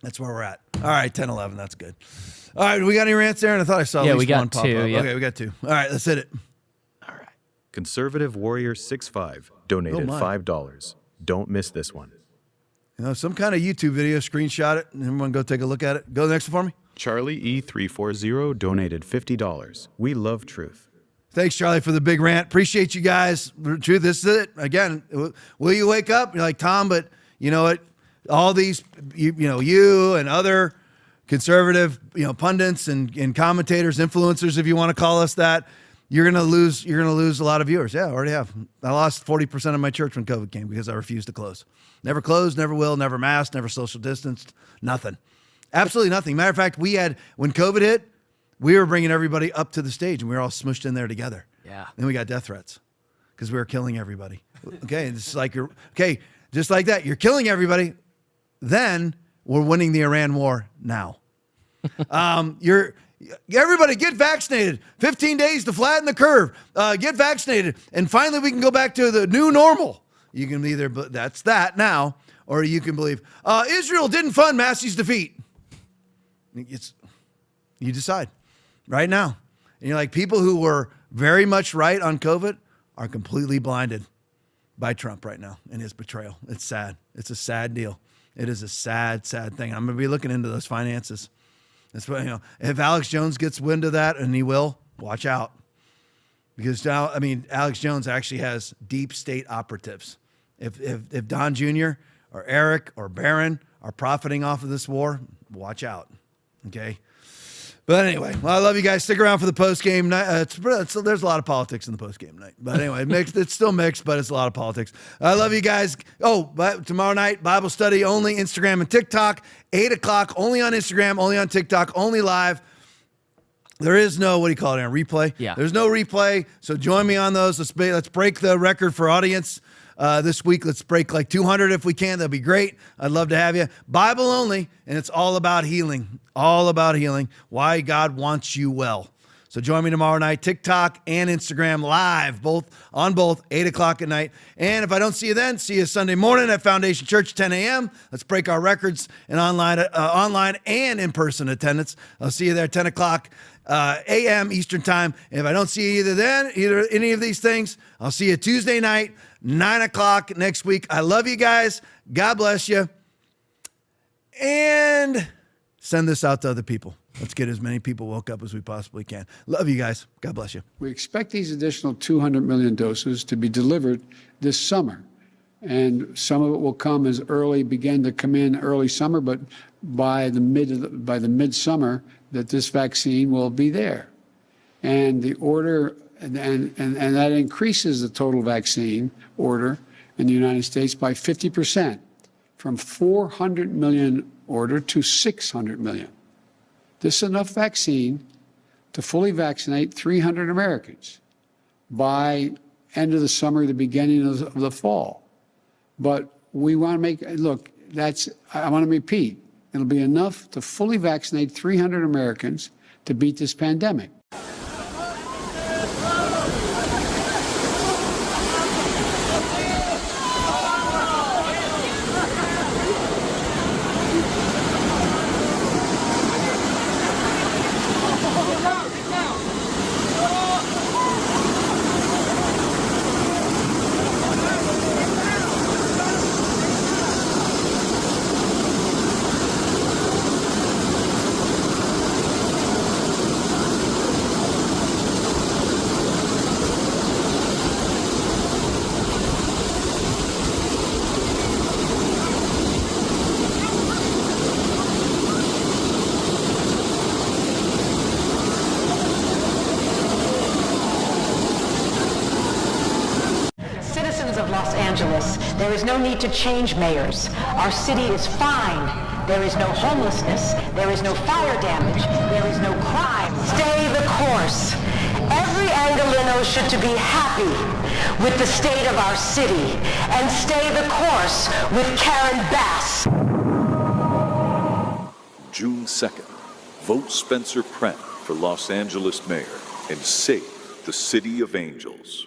That's where we're at. All right, 10-11. That's good. All right, we got any rants there? And I thought I saw at least one pop up. Yep. Okay, we got two. All right, let's hit it. Conservative Warrior 65 donated $5. Don't miss this one. You know, some kind of YouTube video, screenshot it, and everyone go take a look at it. Go to the next one for me. Charlie E340 donated $50. We love truth. Thanks, Charlie, for the big rant. Appreciate you guys. Truth, this is it. Again, will you wake up? You're like, Tom, but you know what? All these, you and other conservative, pundits and commentators, influencers, if you want to call us that, you're gonna lose a lot of viewers. Yeah, I already have. I lost 40% of my church when COVID came because I refused to close. Never closed, never will, never masked, never social distanced, nothing. Absolutely nothing. Matter of fact, when COVID hit, we were bringing everybody up to the stage and we were all smushed in there together. Yeah. Then we got death threats because we were killing everybody. Okay, it's like just like that. You're killing everybody. Then we're winning the Iran war now. Everybody get vaccinated. 15 days to flatten the curve. Get vaccinated. And finally we can go back to the new normal. You can either, that's that now, or you can believe, Israel didn't fund Massey's defeat. You decide right now. And you're like, people who were very much right on COVID are completely blinded by Trump right now and his betrayal. It's sad. It's a sad deal. It is a sad, sad thing. I'm going to be looking into those finances. That's what, if Alex Jones gets wind of that, and he will, watch out. Because now, Alex Jones actually has deep state operatives. If Don Jr. or Eric or Barron are profiting off of this war, watch out. Okay? But anyway, I love you guys. Stick around for the post-game night. There's a lot of politics in the post-game night. But anyway, it's still mixed, but it's a lot of politics. I love you guys. But tomorrow night, Bible study only, Instagram and TikTok. 8 o'clock, only on Instagram, only on TikTok, only live. There is no, replay? Yeah. There's no replay, so join me on those. Let's break the record for audience this week. Let's break like 200 if we can. That'd be great. I'd love to have you. Bible only, and it's all about healing. All about healing. Why God wants you well. So join me tomorrow night, TikTok and Instagram live, both 8 o'clock at night. And if I don't see you then, see you Sunday morning at Foundation Church, 10 a.m. Let's break our records in online and in-person attendance. I'll see you there, 10 o'clock. a.m. Eastern Time. And if I don't see you either any of these things, I'll see you Tuesday night, 9 o'clock next week. I love you guys. God bless you. And send this out to other people. Let's get as many people woke up as we possibly can. Love you guys. God bless you. We expect these additional 200 million doses to be delivered this summer. And some of it will begin to come in early summer, but by the midsummer that this vaccine will be there. And the order, and that increases the total vaccine order in the United States by 50%, from 400 million order to 600 million. This is enough vaccine to fully vaccinate 300 Americans by end of the summer, the beginning of the fall. But we want to I want to repeat, it'll be enough to fully vaccinate 300 Americans to beat this pandemic. There is no need to change mayors. Our city is fine. There is no homelessness. There is no fire damage. There is no crime. Stay the course. Every Angelino should to be happy with the state of our city and stay the course with Karen Bass. June 2nd, vote Spencer Pratt for Los Angeles mayor and save the City of Angels.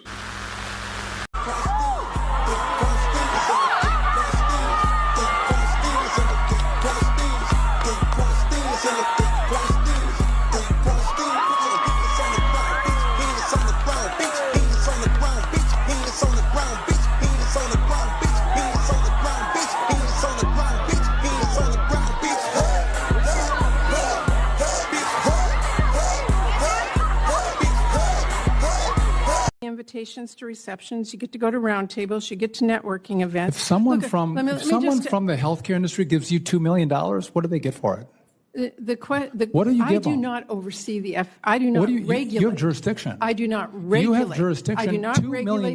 Invitations to receptions, you get to go to roundtables, you get to networking events. If someone from the healthcare industry gives you $2 million, what do they get for it? What do you give I do them? not oversee I do not regulate. You have jurisdiction. I do not regulate. You have jurisdiction. I do not $2 million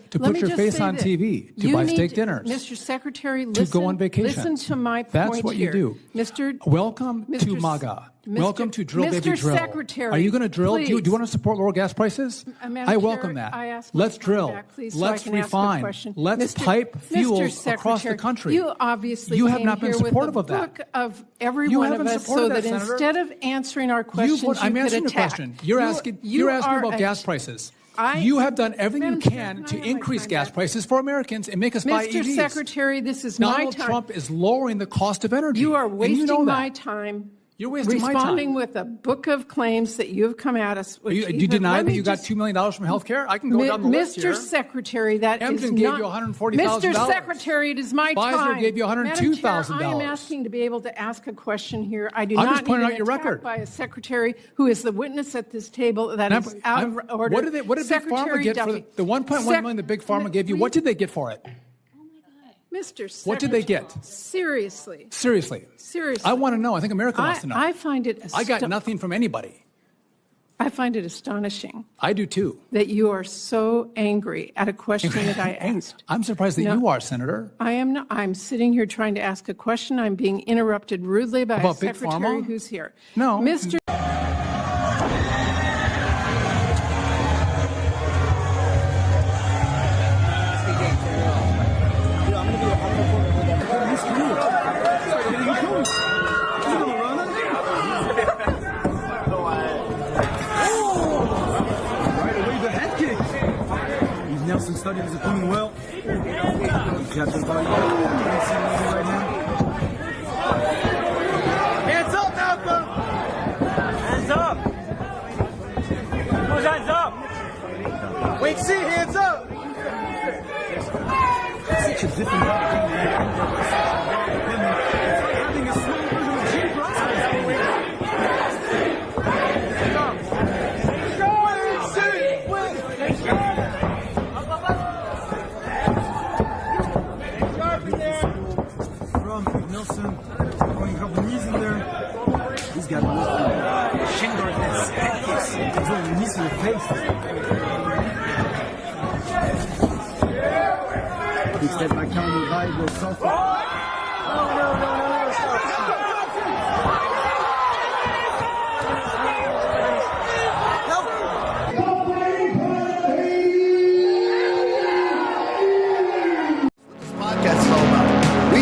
to put your face on TV, to buy steak dinners, Mr. Secretary, to go on vacation. Listen to my point. That's what here. you do. Welcome to MAGA. Welcome to Drill Baby Drill. Secretary, are you going to drill? Do you want to support lower gas prices? I welcome that. Let's drill. Let's refine. Let's pipe fuels across the country. You obviously have not been supportive of that. Book of every one of us, so that instead of answering our questions, I'm you answering could the attack. question. You're asking about gas prices. You have done everything you can to increase gas prices for Americans and make us buy EVs. Mr. Secretary, this is my time. Donald Trump is lowering the cost of energy. You are wasting my that. time. You're wasting my time. Responding with a book of claims that you have come at us with. You deny that you got $2 million from health care? I can go down the list here. Mr. Secretary, that Amgen is gave not... you $140,000. Mr. Secretary, it is my time. Pfizer gave you $102,000. Madam Chair, I am asking to be able to ask a question here. I do I'm not just pointing need out your an attack record. by a secretary who is the witness at this table that is out of order. What did Big Pharma get for the $1.1 million that Big Pharma gave you? What did they get for it? Mr. Secretary, what did they get? Seriously. I want to know. I think America wants to know. I find it I got nothing from anybody. I find it astonishing. I do too. That you are so angry at a question that I asked. I'm surprised that you are, Senator. I am not. I'm sitting here trying to ask a question. I'm being interrupted rudely by a secretary who's here. No. Mr. Nelson studies are doing well. Captain right now. Hands up, Malcolm! Hands up! Wait, see, hands up. Such a different having a small version of Jim Nelson, going a couple knees in there. He's got a shin guard that's head kicks. He's going knees in the face. He said by counting by goes soft. No.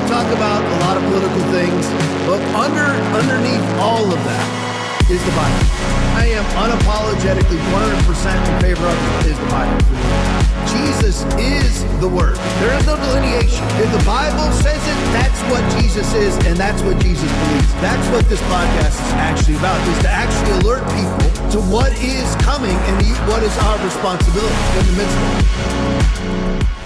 Talk about a lot of political things, but underneath all of that is the Bible. I am unapologetically 100% in favor of is the Bible. Jesus is the Word. There is no delineation. If the Bible says it, that's what Jesus is, and that's what Jesus believes. That's what this podcast is actually about, is to actually alert people to what is coming and what is our responsibility in the midst of it.